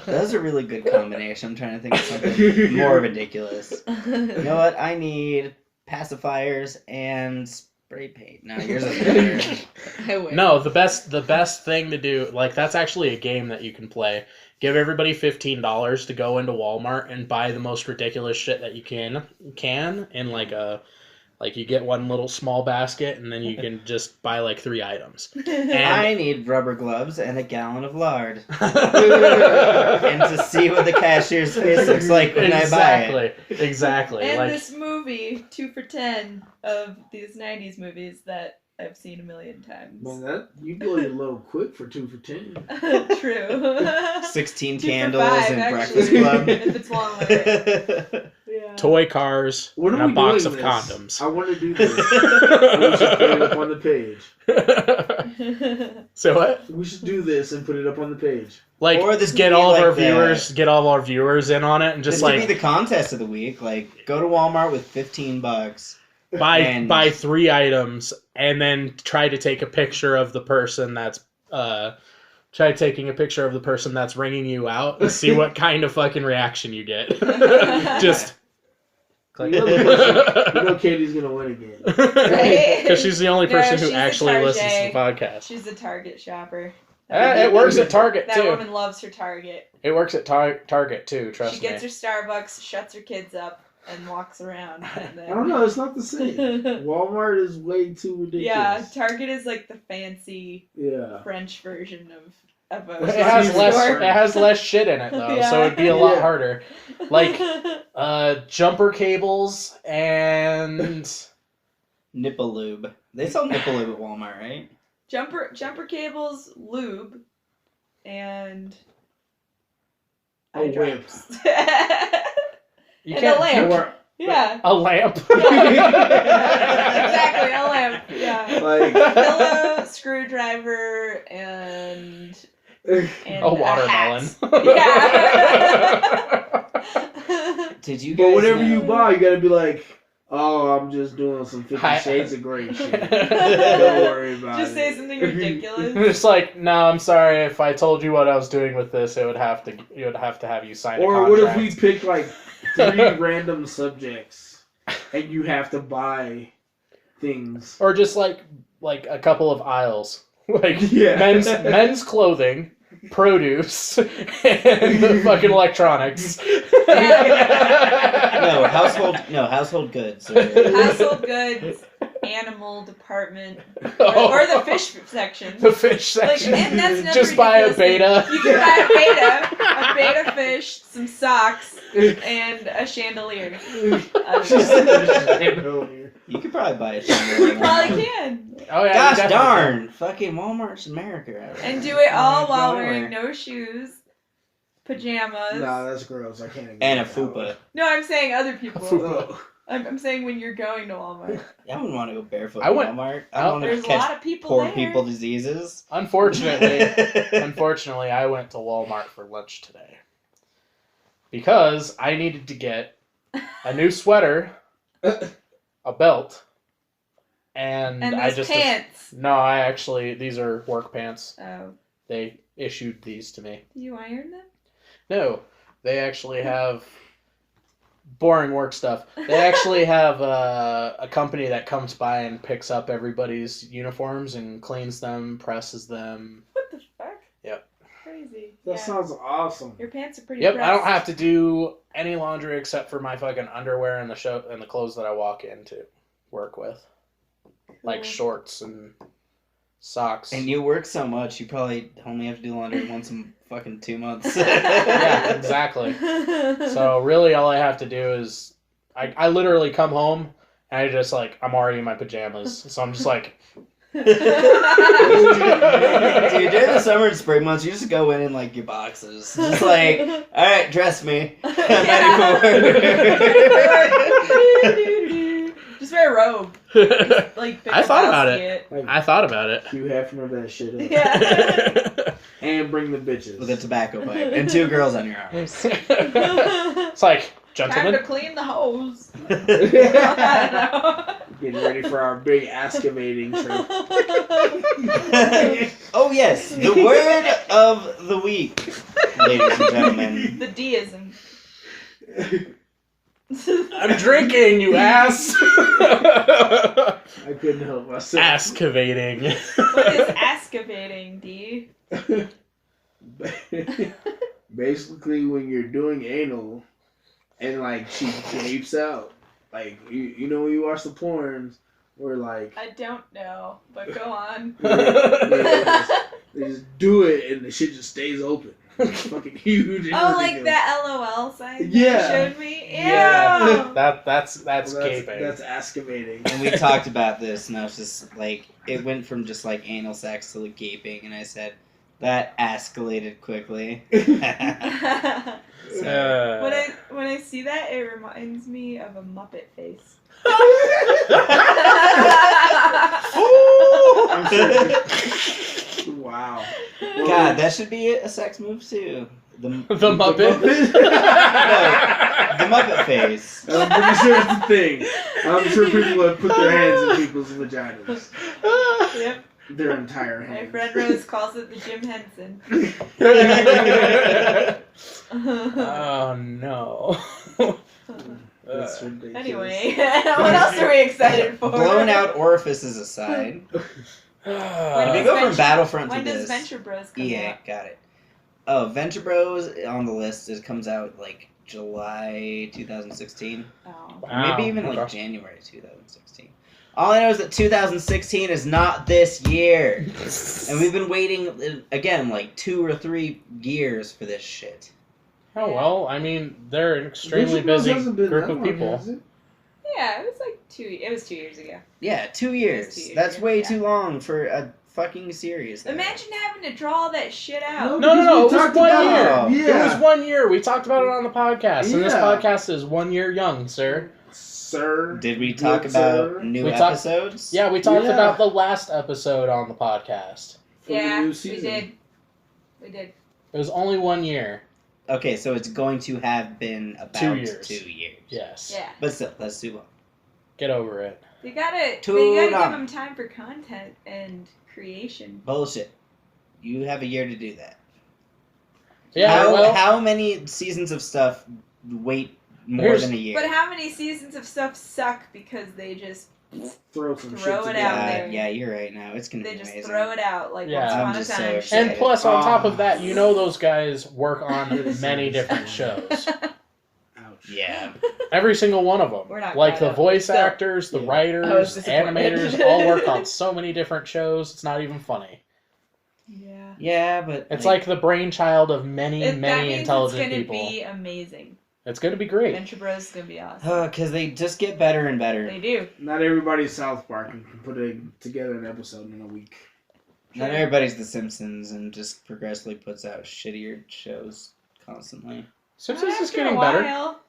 That's a really good combination. I'm trying to think of something more ridiculous. You know what? I need pacifiers and spray paint. No, yours is better.
I wish.
No, the best thing to do, like, that's actually a game that you can play. Give everybody $15 to go into Walmart and buy the most ridiculous shit that you can in like you get one little small basket and then you can just buy like 3 items.
I need rubber gloves and a gallon of lard. And to see what the cashier's face looks like when I buy it.
Exactly.
And
Like,
this movie, 2 for $10 of these 90s movies that I've seen a million times.
Man, you blow your load quick for 2 for $10.
True.
16
2 for
candles
$5,
and
actually,
Breakfast Club.
if it's Walmart. Yeah.
toy cars
When
and
are
a
we
box of
doing this?
condoms.
I want to do this. We should put it up on the page.
So what?
We should do this and put it up on the page.
Like,
Or this could
get
be
all of
like
our
the-
viewers, get all of our viewers in on it, and
This
just
could
like
be the contest of the week. Like, go to Walmart with $15. and-
buy 3 items, and then try to take a picture of the person that's try taking a picture of the person that's ringing you out and see what kind of fucking reaction you get. Just
You know Katie's going to win again.
because she's the only
No,
person
she's
who
a
actually listens to the
Target.
podcast.
She's a Target shopper.
It works at Target
That
too.
woman loves her Target.
It works at Target too. Trust
She
me.
gets her Starbucks, shuts her kids up, and walks around. And then...
I don't know. It's not the same. Walmart is way too ridiculous.
Yeah, Target is like the fancy
Yeah.
French version of a
It has
Store.
less shit in it though, so it'd be a lot harder. Like jumper cables and
Nipple lube. They sell nipple lube at Walmart, right?
jumper cables, lube, and
A
eye
whip.
drops.
you
And
can't
a lamp.
Or,
Yeah.
a lamp.
Exactly, a lamp. Yeah.
like,
Pillow, screwdriver, and
A watermelon.
Yeah.
Did you guys
but whatever
know?
you buy, you got to be like, oh, I'm just doing some 50
Hi.
Shades of Grey shit. Don't worry about
Just
it.
say something ridiculous.
It's like, no, I'm sorry. If I told you what I was doing with this, it would have to have you sign a
Or
contract.
what if we pick like 3 random subjects and you have to buy things?
Or just like a couple of aisles. Like
Yeah.
men's clothing, produce, and the fucking electronics.
No, household goods.
Household goods, animal department, or the fish section.
The fish section.
Like, and that's another
just buy a
ridiculous
beta.
thing. You can buy a beta fish, some socks, and a chandelier.
You could probably buy a
You
chandelier.
probably can.
Oh yeah.
Gosh
you definitely
darn! Fucking Walmart's America.
And do it all while
Go
wearing
anywhere.
no shoes, pajamas.
Nah, that's gross. I can't. Agree
And a
with that
fupa.
No, I'm saying other people.
one.
I'm saying when you're going to Walmart.
I wouldn't want to go barefoot
I
in
went-
Walmart. I don't want to
There's a
catch
lot of people
poor
there.
people diseases.
Unfortunately, I went to Walmart for lunch today because I needed to get a new sweater, a belt, and
And
I
those
just
pants.
these are work pants.
Oh,
They issued these to me.
do you iron them?
No, they actually have boring work stuff. They actually have a company that comes by and picks up everybody's uniforms and cleans them, presses them.
What the fuck?
Yep.
Crazy.
That sounds awesome.
Your pants are pretty.
Yep, I don't
pressed.
have to do any laundry except for my fucking underwear and the clothes that I walk in to work with, like
Cool.
shorts and socks.
And you work so much, you probably only have to do laundry once in fucking 2 months.
Yeah, exactly. So really, all I have to do is I literally come home and I just like I'm already in my pajamas, so I'm just like.
Dude, during the summer and spring months, you just go in like your boxes. Just like, alright, dress me. I'm ready for work.
Just wear a robe. Like
I thought about it.
it.
Like,
I thought about it.
Hugh Hefner that shit up.
Yeah.
And bring the bitches.
With a tobacco pipe and 2 girls on your arms.
It's like,
Time to
gentlemen.
clean the hose. I don't know.
Getting ready for our big excavating trip.
Oh yes, the word of the week, ladies and gentlemen.
The deism.
I'm drinking, you ass.
I couldn't help myself.
Excavating.
What is excavating, D?
Basically, when you're doing anal and like she gapes out, like you know when you watch the porns where like
I don't know, but go on.
they just do it and the shit just stays open. It's fucking huge. and
Oh, like
ridiculous.
that LOL sign
Yeah.
that you showed me? Ew!
Yeah.
That's
Well,
gaping.
That's excavating.
And we talked about this, and I was just like, it went from just like anal sex to like gaping, and I said, that escalated quickly. So,
When I see that, it reminds me of a Muppet face.
Wow.
God, that should be a sex move too. The
Muppet.
The Muppet face.
I'm pretty sure it's a thing. I'm sure people have put their hands in people's vaginas.
Yep.
Their entire
My
hands.
friend Rose calls it the Jim Henson.
Oh no.
That's ridiculous.
Anyway, what else are we excited for?
Blown out orifices aside. We go from Battlefront to
When does
this.
Venture Bros come
EA,
out?
got it. Oh, Venture Bros on the list. It comes out like July 2016.
Oh.
Wow.
Maybe even like
Okay.
January 2016. All I know is that 2016 is not this year. And we've been waiting, again, like 2 or 3 years for this shit.
Oh well, I mean they're an extremely
Venture Bros
busy
hasn't been
group
that
of
long,
people.
has it?
Yeah, it was like 2 years ago.
Yeah, 2 years.
2 years,
That's way
yeah.
too long for a fucking series. though.
Imagine having to draw all that shit out.
No,
because
it
we
was
talked
1
about
year.
it. Yeah.
It was 1 year. We talked about it on the podcast, and this
Yeah.
podcast is 1 year young, sir.
Sir.
Did we talk
Good
about
sir.
new
We talked-
episodes?
Yeah, we talked
Yeah.
about the last episode on the podcast.
For the
Yeah,
new
we
season.
did. We did.
It was only 1 year.
Okay, so it's going to have been about
2 years.
2 years.
Yes.
Yeah.
But still, that's too long.
Get over it.
You gotta
Too
give
long.
them time for content and creation.
Bullshit. You have a year to do that.
Yeah,
how many seasons of stuff wait more
Here's-
than a year?
But how many seasons of stuff suck because they just
throw some shit
Throw it
together.
out there.
Yeah, you're right now. It's gonna
They
be
just
amazing.
throw it out like
Yeah.
once
I'm
upon a
just so
time.
excited.
And plus, on top of
Oh.
that, you know those guys work on many different shows.
Ouch.
Yeah.
Every single one of them.
We're not
Like
caught
the
up,
voice
but still.
actors, the
Yeah.
I was
writers,
disappointed.
animators, all work on so many different shows. It's not even funny.
Yeah.
Yeah, but
It's like the brainchild of many,
That
many
means
intelligent
it's gonna
people.
be amazing.
It's going to be great.
Venture Bros is gonna be awesome.
because they just get better and better.
They do.
Not everybody's South Park and can put together an episode in a week.
Not everybody's The Simpsons and just progressively puts out shittier shows constantly.
Simpsons is
After
getting
a
better.
while,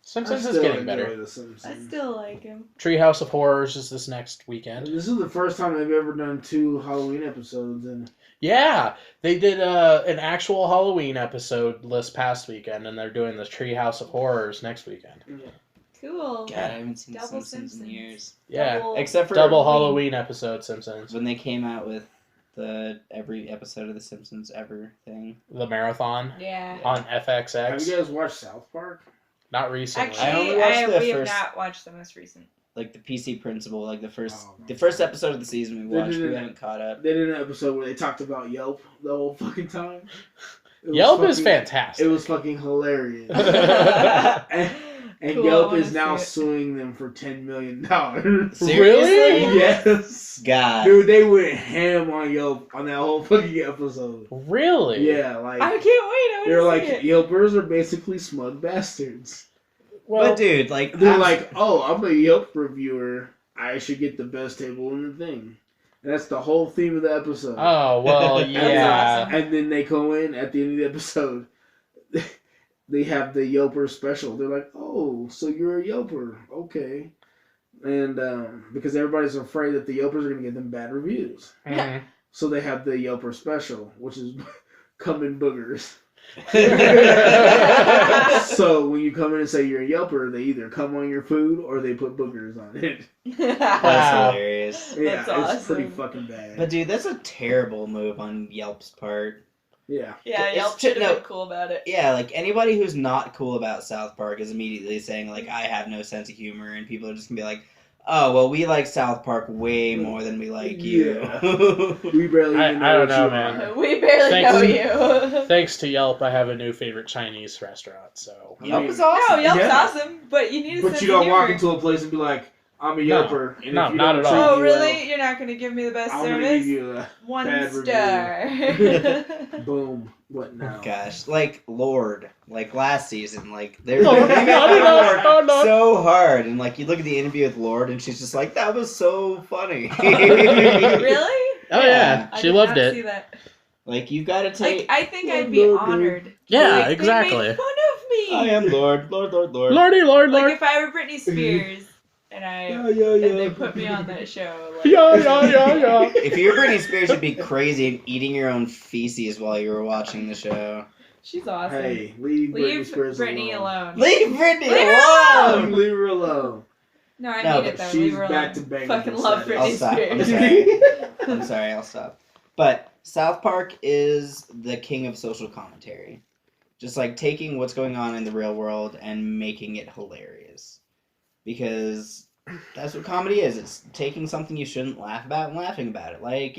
Simpsons
I
is
still
getting
enjoy
better.
The
I
Simpsons.
still like him.
Treehouse of Horrors is this next weekend.
This is the first time I've ever done 2 Halloween episodes, and
Yeah, they did an actual Halloween episode this past weekend, and they're doing the Treehouse of Horrors next weekend.
Cool.
God, I haven't seen The
Double
Simpsons in
Simpsons.
years.
Yeah,
Double-
Except for
double Halloween episode Simpsons.
when they came out with the every episode of The Simpsons ever thing.
The marathon
Yeah.
on
have
FXX.
you guys watched South Park?
Not recently.
I only
Actually,
watched the
we have
first-
not watched the most recent.
Like the PC Principle, like the first
Oh,
the first episode of the season we
They
watched,
did
we
it-
haven't caught up.
They did an episode where they talked about Yelp the whole fucking time. It was
Yelp is
fucking-
fantastic.
It was fucking hilarious. And
Cool, I
Yelp
wanna
is now
see it.
suing them for $10 million.
Seriously?
Yes.
God.
Dude, they went ham on Yelp on that whole fucking episode.
Really?
Yeah, like
I can't wait. I
they're
want
like
to see it.
Yelpers are basically smug bastards.
Well,
But dude, like
They're
I'm-
like, oh, I'm a Yelp reviewer. I should get the best table in the thing. And that's the whole theme of the episode.
oh, well,
That's
yeah.
awesome.
And then they go in at the end of the episode. They have the Yelper special. They're like, oh, so you're a Yelper. Okay. And because everybody's afraid that the Yelpers are going to give them bad reviews.
Mhm.
So they have the Yelper special, which is come in boogers. So when you come in and say you're a Yelper, they either come on your food or they put boogers on it.
That's
Wow.
hilarious.
Yeah,
That's
it's pretty
awesome.
fucking bad.
But dude, that's a terrible move on Yelp's part.
Yeah.
Yeah,
It's
Yelp should have
no-
been cool about it.
Yeah, like anybody who's not cool about South Park is immediately saying like I have no sense of humor, and people are just gonna be like, oh well, we like South Park way more than we like you.
We barely even know
I don't
what
know,
you
man.
are.
We barely
Thanks.
know you.
Thanks to Yelp, I have a new favorite Chinese restaurant. So
Yelp
mean,
is awesome.
No, Yelp's
Yeah.
awesome, but you need a
But
sense
you don't
of
walk
humor.
into a place and be like, I'm a
No.
Yelper. And
No,
if you
not
don't
at all.
treat
Oh,
me
really? You're not going to give me the best
well, I'm going to
service?
give you a
1
bad
star.
boom. What now?
Gosh, like Lord, like last season, like they're
Lord,
they make
no,
fun of
no,
Lord
no, no.
so hard, and like you look at the interview with Lord, and she's just like, that was so funny.
Really?
Oh yeah,
I
she
did
loved
not
it.
See that.
Like you gotta
Like,
take.
I think I'd be honored.
Yeah,
Like,
exactly.
They made fun of me.
I am Lord, Lord, Lord, Lord.
Lordy, Lord,
Like
Lord.
if I were Britney Spears and
Yeah.
they put me on that show. Like,
Yeah, yeah, yeah, yeah.
If you were Britney Spears, you'd be crazy and eating your own feces while you were watching the show.
She's awesome.
Hey, leave Britney
Leave
Spears
Britney
alone.
alone.
Leave Britney
Leave her
alone.
alone!
Leave her alone.
No, I
No,
mean
but
it though.
she's
Leave her
back
alone.
to banging
Fucking
the
love
set.
I'll
Britney
stop. I'm
Spears.
sorry. I'm sorry, I'll stop. But South Park is the king of social commentary. Just like taking what's going on in the real world and making it hilarious. Because that's what comedy is. It's taking something you shouldn't laugh about and laughing about it. Like,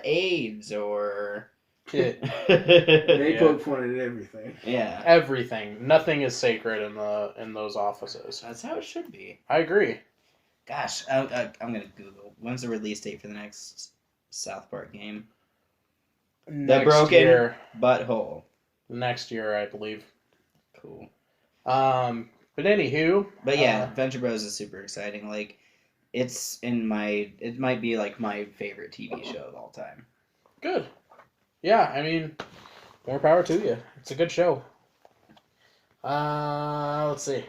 AIDS or...
They
Yeah.
poke fun at everything.
Yeah.
Everything. Nothing is sacred in those offices.
That's how it should be.
I agree.
Gosh, I'm going to Google. When's the release date for the next South Park game?
Next
Broken-
year,
Butthole.
next year, I believe.
Cool.
But anywho,
But yeah, Venture Bros is super exciting. Like, it might be like my favorite TV show of all time.
good. Yeah, I mean, more power to you. It's a good show. Let's see.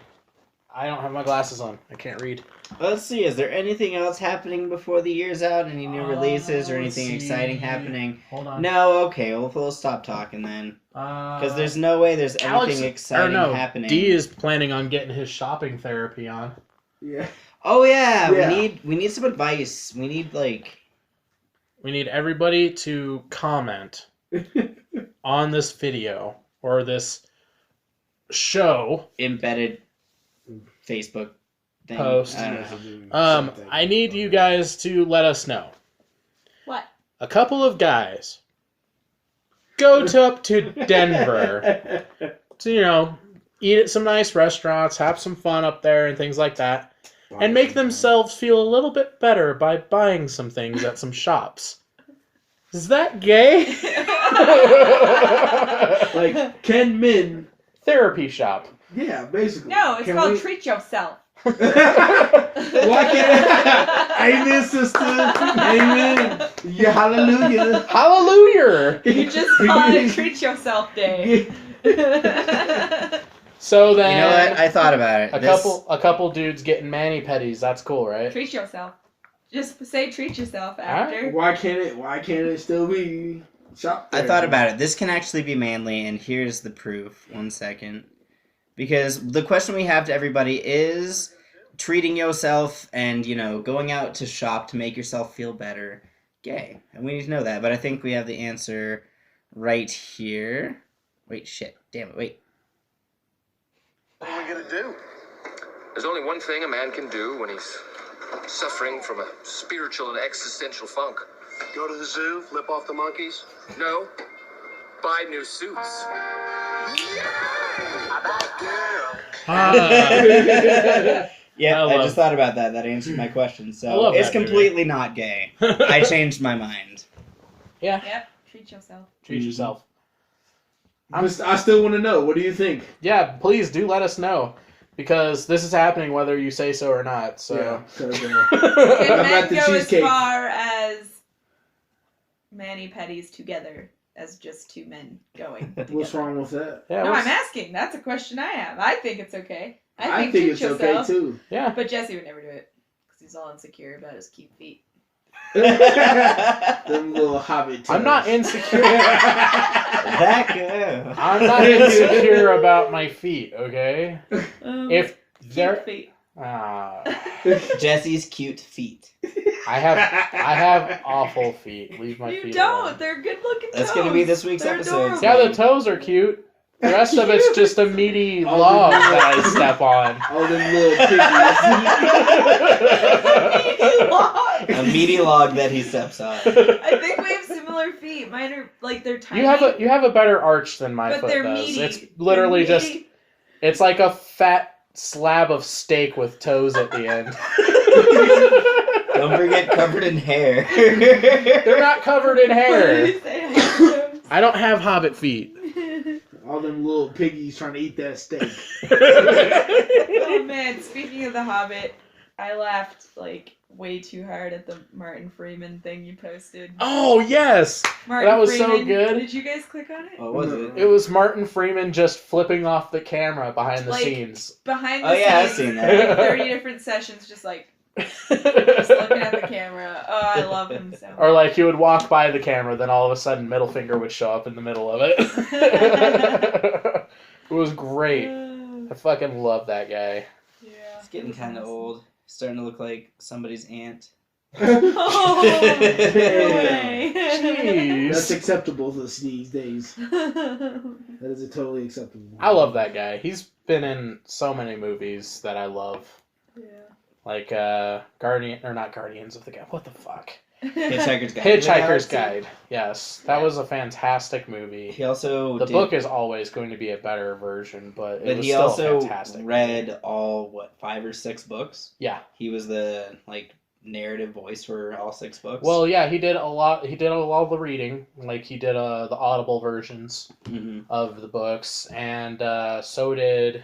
I don't have my glasses on. I can't read.
Let's see, is there anything else happening before the year's out? Any new releases or
let's
anything
see.
exciting happening?
Hold on.
No, okay, well, we'll stop talking then. Because there's no way there's anything exciting happening.
D is planning on getting his shopping therapy on.
Yeah.
Oh yeah,
Yeah.
we need some advice. We need
We need everybody to comment on this video or this show.
embedded Facebook thing.
Post.
I don't know.
I need you guys to let us know.
What?
A couple of guys go up to Denver to, eat at some nice restaurants, have some fun up there and things like that, and make themselves feel a little bit better by buying some things at some shops. Is that gay?
Like, can men...
Therapy shop.
Yeah, basically.
No, it's
Can
called
we-
Treat Yourself.
Why can't Amen, sister. Amen. Yeah, hallelujah.
Hallelujah!
You just call it Treat Yourself Day.
So then,
You know what? I thought about it.
a couple dudes getting mani-pedis. That's cool, right?
Treat yourself. Just say treat yourself after.
Why can't it still be shop?
I thought about it. This can actually be manly, and here's the proof. 1 second. Because the question we have to everybody is treating yourself and, going out to shop to make yourself feel better gay. And we need to know that. But I think we have the answer right here. Wait, shit. Damn it, wait.
What are we gonna do? There's only one thing a man can do when he's suffering from a spiritual and existential funk.
Go to the zoo, flip off the monkeys.
No, buy new suits.
Yeah,
I
I just thought about that. That answered my question.
I
So
love
it's
that movie.
completely not gay. I changed my mind.
Yeah.
Yep. Treat yourself.
Treat yourself.
I still want to know. What do you think?
Yeah, please do let us know. Because this is happening whether you say so or not. So.
Yeah, 'cause,
Can
How
men
about the
go as
cheesecake?
far as mani-pedis together as just two men going together?
what's wrong with that?
Yeah,
No,
what's-
I'm asking. That's a question I have. I think it's okay.
I think
treat
it's okay
yourself.
too.
Yeah.
But Jesse would never do it because he's all insecure about his cute feet.
Them little hobbit toes.
I'm not insecure.
That good.
I'm not insecure about my feet, okay? If
cute
they're
feet.
Jesse's cute feet.
I have awful feet. Leave my
You
feet
don't.
alone.
They're good looking toes.
That's gonna be this week's
They're
episode.
adorable.
Yeah, the toes are cute. The rest of it's just a meaty
Oh,
log
the-
that I step on.
All them little piggies.
A meaty log that he steps on.
I think we have similar feet. Mine are like they're tiny.
You have a better arch than my
but
foot
they're
does.
meaty.
It's literally
They're
just
meaty.
it's like a fat slab of steak with toes at the end.
Don't forget covered in hair.
They're not covered in
What
hair.
did you say? Hobbit
I don't have hobbit feet.
toes?
All them little piggies trying to eat that steak.
Oh man, speaking of The Hobbit, I laughed like way too hard at the Martin Freeman thing you posted.
Oh yes,
Martin
that was so
Freeman,
good.
Did you guys click on it?
What was it?
it was Martin Freeman just flipping off the camera behind the
Like-
scenes.
Behind the
Oh, yeah, I've
scenes,
seen that.
like 30 different sessions, just looking at the camera. Oh, I love him so much.
Or like he would walk by the camera, then all of a sudden middle finger would show up in the middle of it. It was great. I fucking love that guy.
Yeah.
It's getting kind of old. Starting to look like somebody's aunt.
Oh, no way.
Jeez.
That's acceptable these days. That is totally acceptable.
I love that guy. He's been in so many movies that I love.
Yeah.
Like not Guardians of the Galaxy. What the fuck?
Hitchhiker's Guide.
Hitchhiker's
to the Galaxy.
Guide. Yes, that
Yeah.
was a fantastic movie.
He also
The
did,
book is always going to be a better version, but it
but
was
he
still
also
fantastic.
read all 5 or 6 books.
Yeah.
He was the narrative voice for all 6 books.
Well, yeah, he did a lot. He did a lot of the reading. Like he did the audible versions
hmm
of the books, and so did.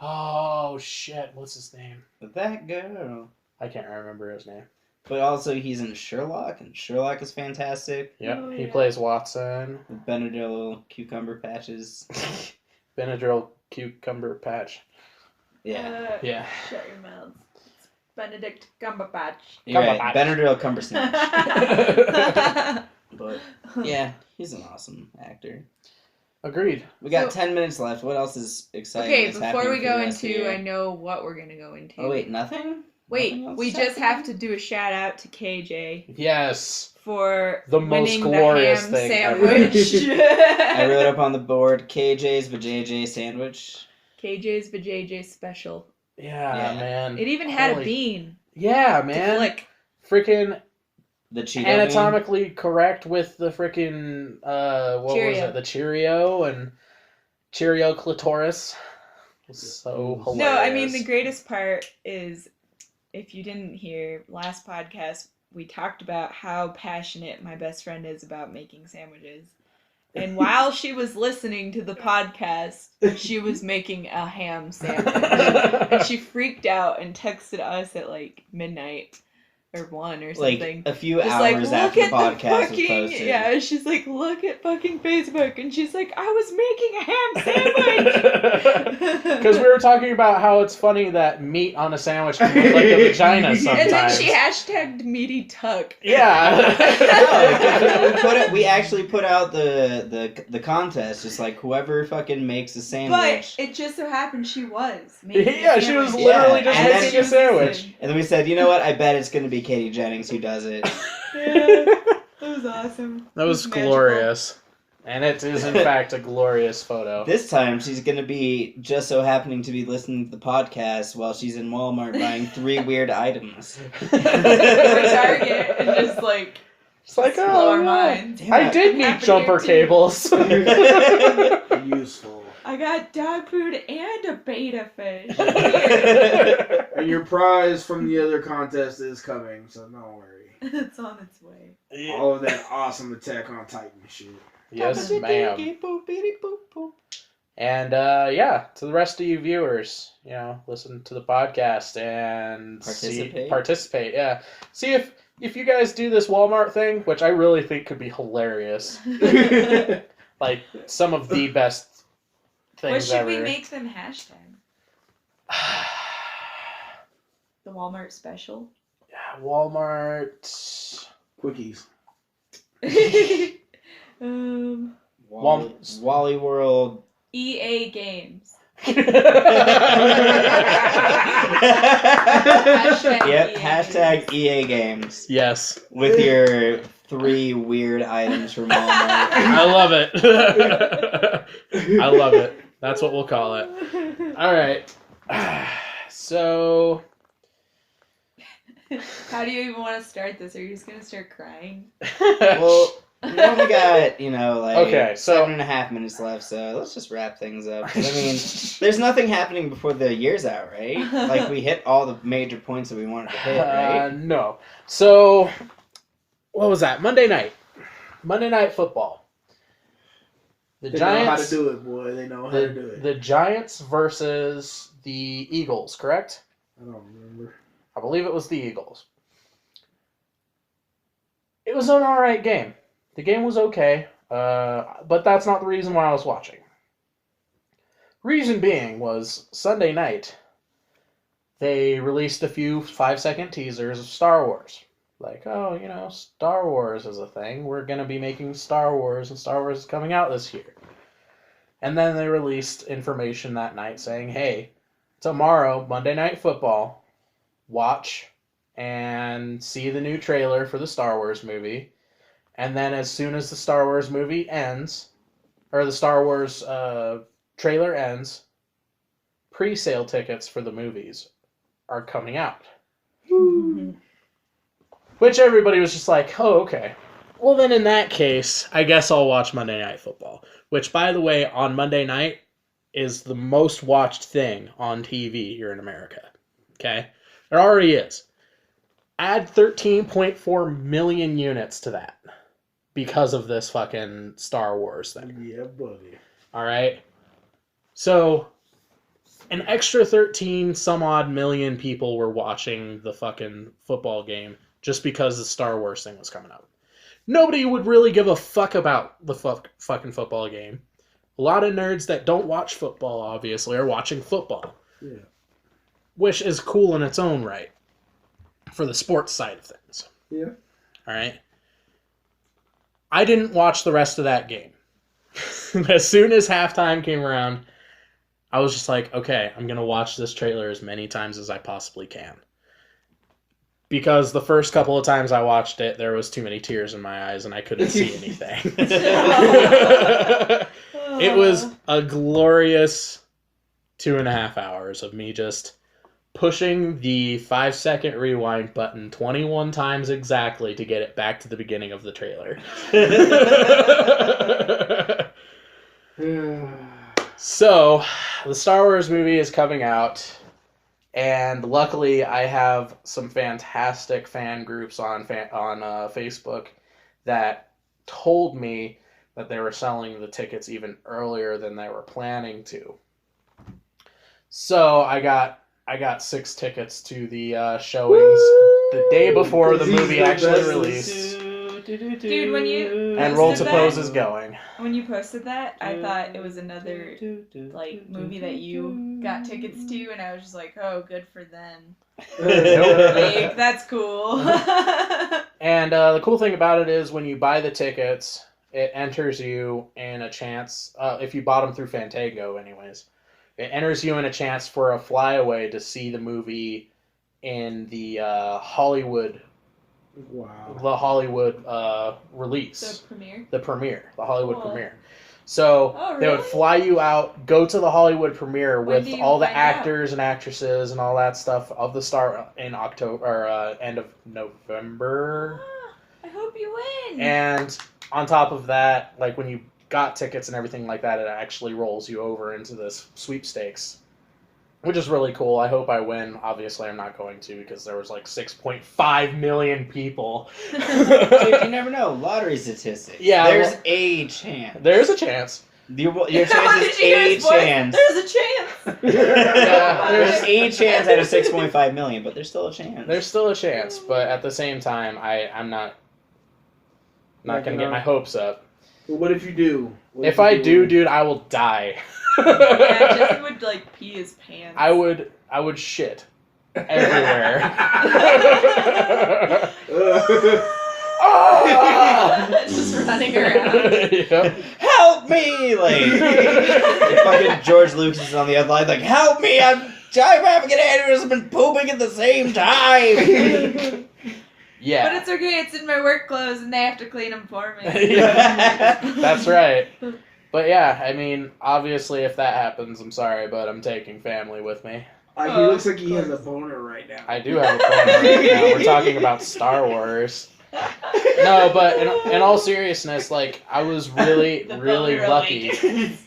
Oh shit! What's his name?
But that girl.
I can't remember his name.
But also he's in Sherlock, and Sherlock is fantastic.
Yep,
Oh,
he
yeah.
plays Watson.
With Benadryl cucumber patches.
Benadryl cucumber patch.
Yeah.
Yeah.
Shut your mouths. It's Benedict Cumberbatch.
You're right.
Cumberbatch.
Benadryl cumbersnatch. But yeah, he's an awesome actor.
Agreed.
We got
So-
10 minutes left. What else is exciting?
Okay,
that's
before
happening
we
for
go
the rest of the
into,
year?
I know what we're gonna go into.
Oh wait, nothing?
Wait,
Nothing else
we
is
just
happening?
have to do a shout out to KJ
Yes.
for
The most
winning
glorious
the ham
thing ever.
sandwich.
I wrote up on the board KJ's vajayjay sandwich.
KJ's vajayjay special.
Yeah, man.
It even had
Holy-
a bean.
Yeah,
To
man.
flick.
Freaking
The Cheeto
anatomically correct with the freaking what was
Cheerio.
it? The Cheerio and Cheerio clitoris. So hilarious.
No, I mean, the greatest part is, if you didn't hear, last podcast, we talked about how passionate my best friend is about making sandwiches. And while she was listening to the podcast, she was making a ham sandwich. And she freaked out and texted us at like midnight or 1 or something.
Like a few
Just
hours
like, look
after the
at
podcast
the
was
fucking,
posted.
yeah, she's like, look at fucking Facebook. And she's like, I was making a ham sandwich.
Because we were talking about how it's funny that meat on a sandwich can look like a vagina sometimes.
And then she hashtagged Meaty Tuck.
Yeah.
we actually put out the contest, just like whoever fucking makes a sandwich.
But it just so happened she was making
Yeah,
a
she was
sandwich.
literally
Yeah,
just
and
making
then-
a sandwich.
And then we said, you know what? I bet it's gonna be Katie Jennings who does it.
Yeah, that was awesome.
That was
It magical.
glorious. And it is, in fact, a glorious photo.
This time she's gonna be just so happening to be listening to the podcast while she's in Walmart buying 3 weird items.
Or Target and just like
It's like,
blow our
oh,
minds.
Damn
I
it.
did need
Happened
jumper
here, too.
cables.
Useful.
I got dog food and a beta fish.
And your prize from the other contest is coming, so don't worry.
It's on its way.
All of that awesome Attack on Titan shit.
Yes, ma'am. And yeah, to the rest of you viewers, you know, listen to the podcast and participate. Yeah, see if you guys do this Walmart thing, which I really think could be hilarious. Like some of the best things
What should
ever.
we make them hashtag? The Walmart special?
Yeah, Walmart.
Quickies.
Wally World.
EA Games.
Yep, hashtag EA Games.
Yes,
With your 3 weird items from Walmart.
I love it. I love it. That's what we'll call it. All right. So.
How do you even want to start this? Are you just going to start crying?
Well, we only got,
Okay, so-
7.5 minutes left, so let's just wrap things up. 'Cause, I mean, there's nothing happening before the year's out, right? Like, we hit all the major points that we wanted to hit, right?
No. So, what was that? Monday night football. The
They
Giants.
know how to do it, boy. They know how to do it.
The Giants versus the Eagles, correct?
I don't remember.
I believe it was the Eagles. It was an alright game. The game was okay, but that's not the reason why I was watching. Reason being was Sunday night, they released a few 5-second teasers of Star Wars. Like, oh, Star Wars is a thing. We're going to be making Star Wars, and Star Wars is coming out this year. And then they released information that night saying, hey, tomorrow, Monday Night Football, watch and see the new trailer for the Star Wars movie. And then as soon as the Star Wars movie ends, or the Star Wars trailer ends, pre-sale tickets for the movies are coming out. Which everybody was just like, oh, okay. Well, then in that case, I guess I'll watch Monday Night Football. Which, by the way, on Monday night is the most watched thing on TV here in America. Okay? It already is. Add 13.4 million units to that because of this fucking Star Wars thing.
Yeah, buddy.
Alright? So, an extra 13 some odd million people were watching the fucking football game just because the Star Wars thing was coming up. Nobody would really give a fuck about the fucking football game. A lot of nerds that don't watch football, obviously, are watching football.
Yeah.
Which is cool in its own right. For the sports side of things.
Yeah.
Alright? I didn't watch the rest of that game. As soon as halftime came around, I was just like, okay, I'm going to watch this trailer as many times as I possibly can. Because the first couple of times I watched it, there was too many tears in my eyes and I couldn't see anything. It was a glorious 2.5 hours of me just pushing the 5-second rewind button 21 times exactly to get it back to the beginning of the trailer. So, the Star Wars movie is coming out, and luckily I have some fantastic fan groups on Facebook that told me that they were selling the tickets even earlier than they were planning to. So I got 6 tickets to the showings the day before the movie actually released.
Dude, when you
And Roll2Pose is going.
When you posted that, I thought it was another movie that you got tickets to, and I was just like, oh, good for them. Like, that's cool.
And the cool thing about it is when you buy the tickets, it enters you in a chance, if you bought them through Fandango anyways, it enters you in a chance for a flyaway to see the movie in the Hollywood.
Wow.
The Hollywood release.
The premiere?
The Hollywood
Cool.
premiere. So
Oh,
they would
really?
fly you out, go to the Hollywood premiere
When
with
do you
all the
find out?
actors and actresses and all that stuff of the Star in October or end of November.
Ah, I hope you win.
And on top of that, like when you got tickets and everything like that, it actually rolls you over into this sweepstakes, which is really cool. I hope I win. Obviously, I'm not going to because there was like 6.5 million people.
Dude, you never know. Lottery statistics.
Yeah,
There's
well-
a chance.
There's a chance.
Your
How
chance
did
is
you
a
guys, boys?
chance.
There's a chance.
Yeah,
There's a chance out of 6.5 million, but there's still a chance.
There's still a chance, but at the same time, I'm not gonna get my hopes up.
Well, what if you do? What
If
you
I do, dude, I will die.
Yeah, Jesse would like pee his pants.
I would shit everywhere.
Just running around.
Yep.
Help me! Like, fucking George Lucas is on the other line, like, help me! I'm having an aneurysm and pooping at the same time!
Yeah.
But it's okay, it's in my work clothes and they have to clean them for me.
That's right. But yeah, I mean, obviously if that happens, I'm sorry, but I'm taking family with me.
He looks like he has a boner right now.
I do have a plan right now. We're talking about Star Wars. No, but in all seriousness, like, I was really,
The
really
boner
lucky.
awakens.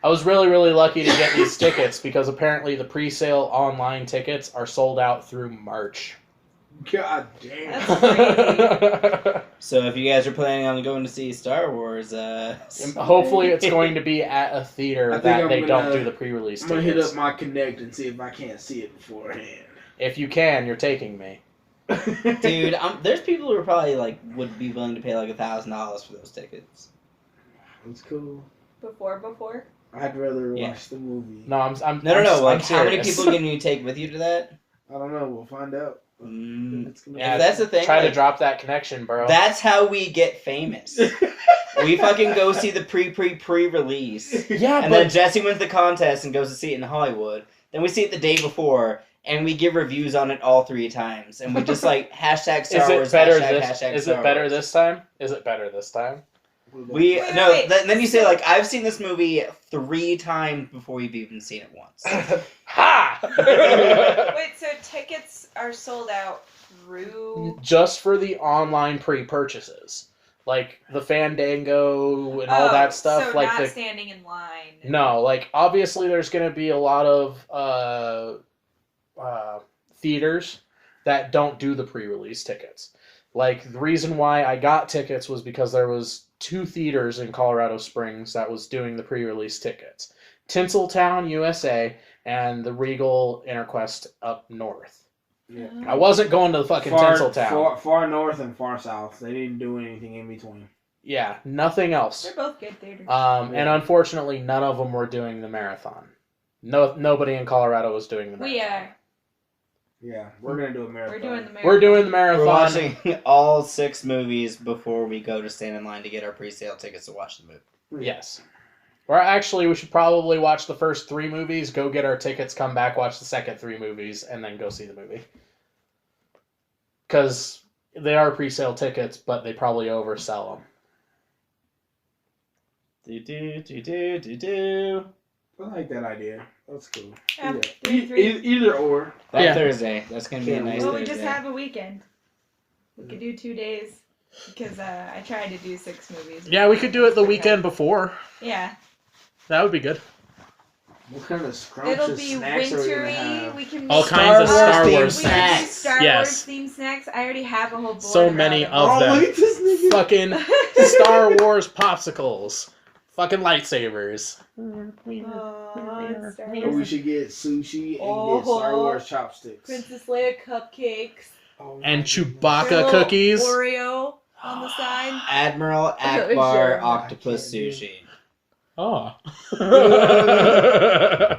I was really, really lucky to get these tickets because apparently the pre-sale online tickets are sold out through March.
God damn.
That's
So if you guys are planning on going to see Star Wars,
Hopefully it's going to be at a theater
I think
that
I'm
they
gonna-
don't do the pre-release
I'm gonna hit
tickets.
up my Connect and see if I can't see it beforehand.
If you can, you're taking me.
Dude, there's people who are probably like would be willing to pay like $1,000 for those tickets.
It's cool.
Before?
I'd rather
Yeah.
watch the movie.
No, I'm
No. Like,
I'm
how many
serious.
people can you take with you to that?
I don't know. We'll find out. It's gonna
Yeah,
If that's the thing,
Try to
like,
drop that connection, bro.
that's how we get famous. We fucking go see the pre-release.
Yeah,
And
but
then Jesse wins the contest and goes to see it in Hollywood. Then we see it the day before, and we give reviews on it all 3 times. And we just like hashtag Star
is it
Wars,
better
hashtag,
this?
hashtag
Is
Star
it better
Wars.
this time? Is it better this time?
We
Wait,
no.
wait.
Then you say like I've seen this movie 3 times before we've even seen it once.
Ha!
Wait, so tickets are sold out through...
Just for the online pre-purchases, like the Fandango and all that stuff.
So
Like
not
the
standing in line.
no, like obviously there's going to be a lot of theaters that don't do the pre-release tickets. Like the reason why I got tickets was because there was 2 theaters in Colorado Springs that was doing the pre-release tickets. Tinseltown, USA, and the Regal Interquest up north.
Yeah.
I wasn't going to the fucking Tinseltown.
Far north and far south. They didn't do anything in between.
Yeah, nothing else.
They're both good theaters.
And unfortunately, none of them were doing the marathon. Nobody in Colorado was doing the marathon.
We are.
Yeah, we're gonna do a marathon.
We're doing the marathon.
We're doing the
We're
marathon.
watching all 6 movies before we go to stand in line to get our pre-sale tickets to watch the movie.
Yes. Or actually, we should probably watch the first 3 movies, go get our tickets, come back, watch the second 3 movies, and then go see the movie. Because they are pre-sale tickets, but they probably oversell them.
Do.
I like that idea. That's cool.
Yeah,
Yeah.
3 and 3.
Either or.
That
Yeah.
Thursday. That's gonna be a nice
Well, we
Thursday.
just have a weekend. We could do 2 days because I tried to do 6 movies.
Yeah, we could do it the weekend before.
Yeah.
That would be good.
What kind of
It'll
scrumptious
be
snacks are we gonna
wintry.
have?
We can
All
make
kinds of Star
themed
Wars
We can do
snacks.
Star
Yes.
Wars themed snacks. I already have a whole board.
So
of
many
them.
of them.
Look at this nigga.
Fucking Star Wars popsicles. Fucking lightsabers.
Oh, Star
Or we
Wars.
should get sushi and get Star Wars chopsticks.
Princess Leia cupcakes.
Oh
And
my
Chewbacca
Little
cookies.
Oreo on the side.
Admiral
Sure,
Akbar
I'm
not
Octopus
kidding.
Sushi.
Oh.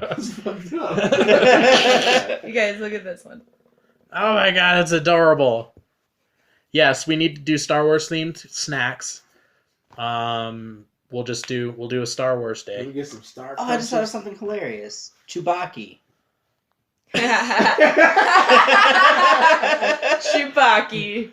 That's fucked up.
You guys, look at this one.
Oh my god, it's adorable. Yes, we need to do Star Wars themed snacks. We'll do a Star Wars
Can we
day.
get some Star
Oh, I just thought of
Cruncers?
something hilarious. Chewbacca.
Chewbacca.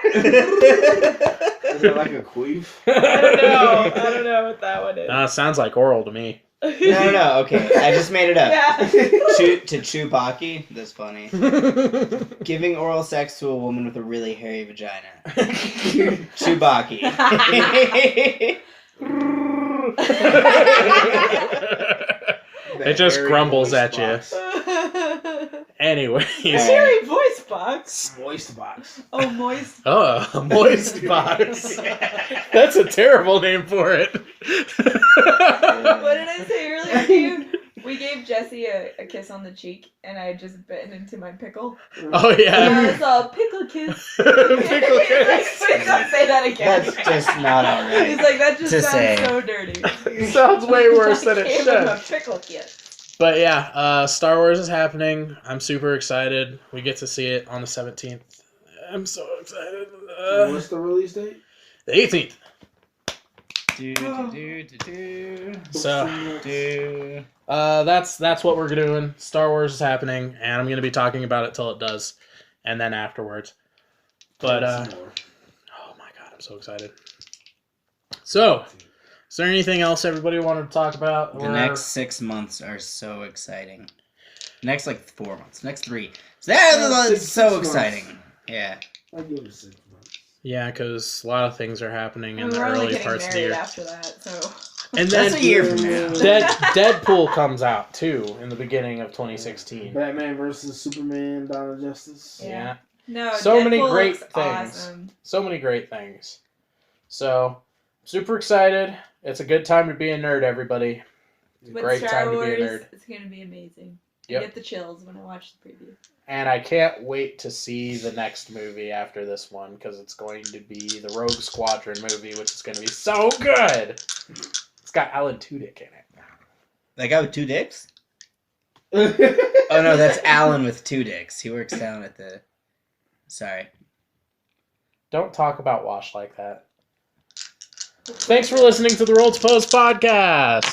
Is that like a queef?
I don't know what that one is.
Sounds like oral to me.
No. Okay, I just made it up.
Yeah.
To Chewbacca. That's funny. Giving oral sex to a woman with a really hairy vagina. Chewbacca.
It just
hairy
grumbles
voice
at you.
box.
Anyways.
Scary voice box.
Moist box.
Oh, moist.
Oh, a moist box. That's a terrible name for it.
What did I say earlier to you? We gave Jesse a kiss on the cheek, and I had just bitten into my pickle.
Oh, yeah.
It's a pickle kiss.
Pickle
He's like,
kiss.
please don't say that again.
That's just not alright.
He's like, that just
to
sounds
say.
so dirty.
Sounds way worse than
I
it
gave him a
should.
pickle kiss.
But yeah, Star Wars is happening. I'm super excited. We get to see it on the 17th. I'm so excited.
What's the release date?
The 18th. So that's what we're doing. Star Wars is happening, and I'm gonna be talking about it till it does, and then afterwards. But oh my god, I'm so excited. So, is there anything else everybody wanted to talk about?
The next 6 months are so exciting. Next 4 months. Next 3. So that's so
six
exciting.
months.
Yeah.
I give it 6 months.
Yeah, because a lot of things are happening in
And
the
we're only
early
getting
parts of the
married
year.
after that, so.
And
That's
then
a year from now.
Deadpool comes out too in the beginning of 2016.
Batman versus Superman, Dawn of Justice.
Yeah.
No,
So many
Deadpool
great
looks
things.
Awesome.
So many great things. So, super excited. It's a good time to be a nerd, everybody. It's a
With
great
Star
time
Wars,
to be a nerd.
it's gonna be amazing.
Yep.
I get the chills when I watch the preview.
And I can't wait to see the next movie after this one, because it's going to be the Rogue Squadron movie, which is going to be so good. It's got Alan Tudyk in it.
That guy with 2 dicks? Oh no, that's Alan with 2 dicks. He works down at the... Sorry.
Don't talk about Wash like that. Thanks for listening to the Roll2Pose podcast.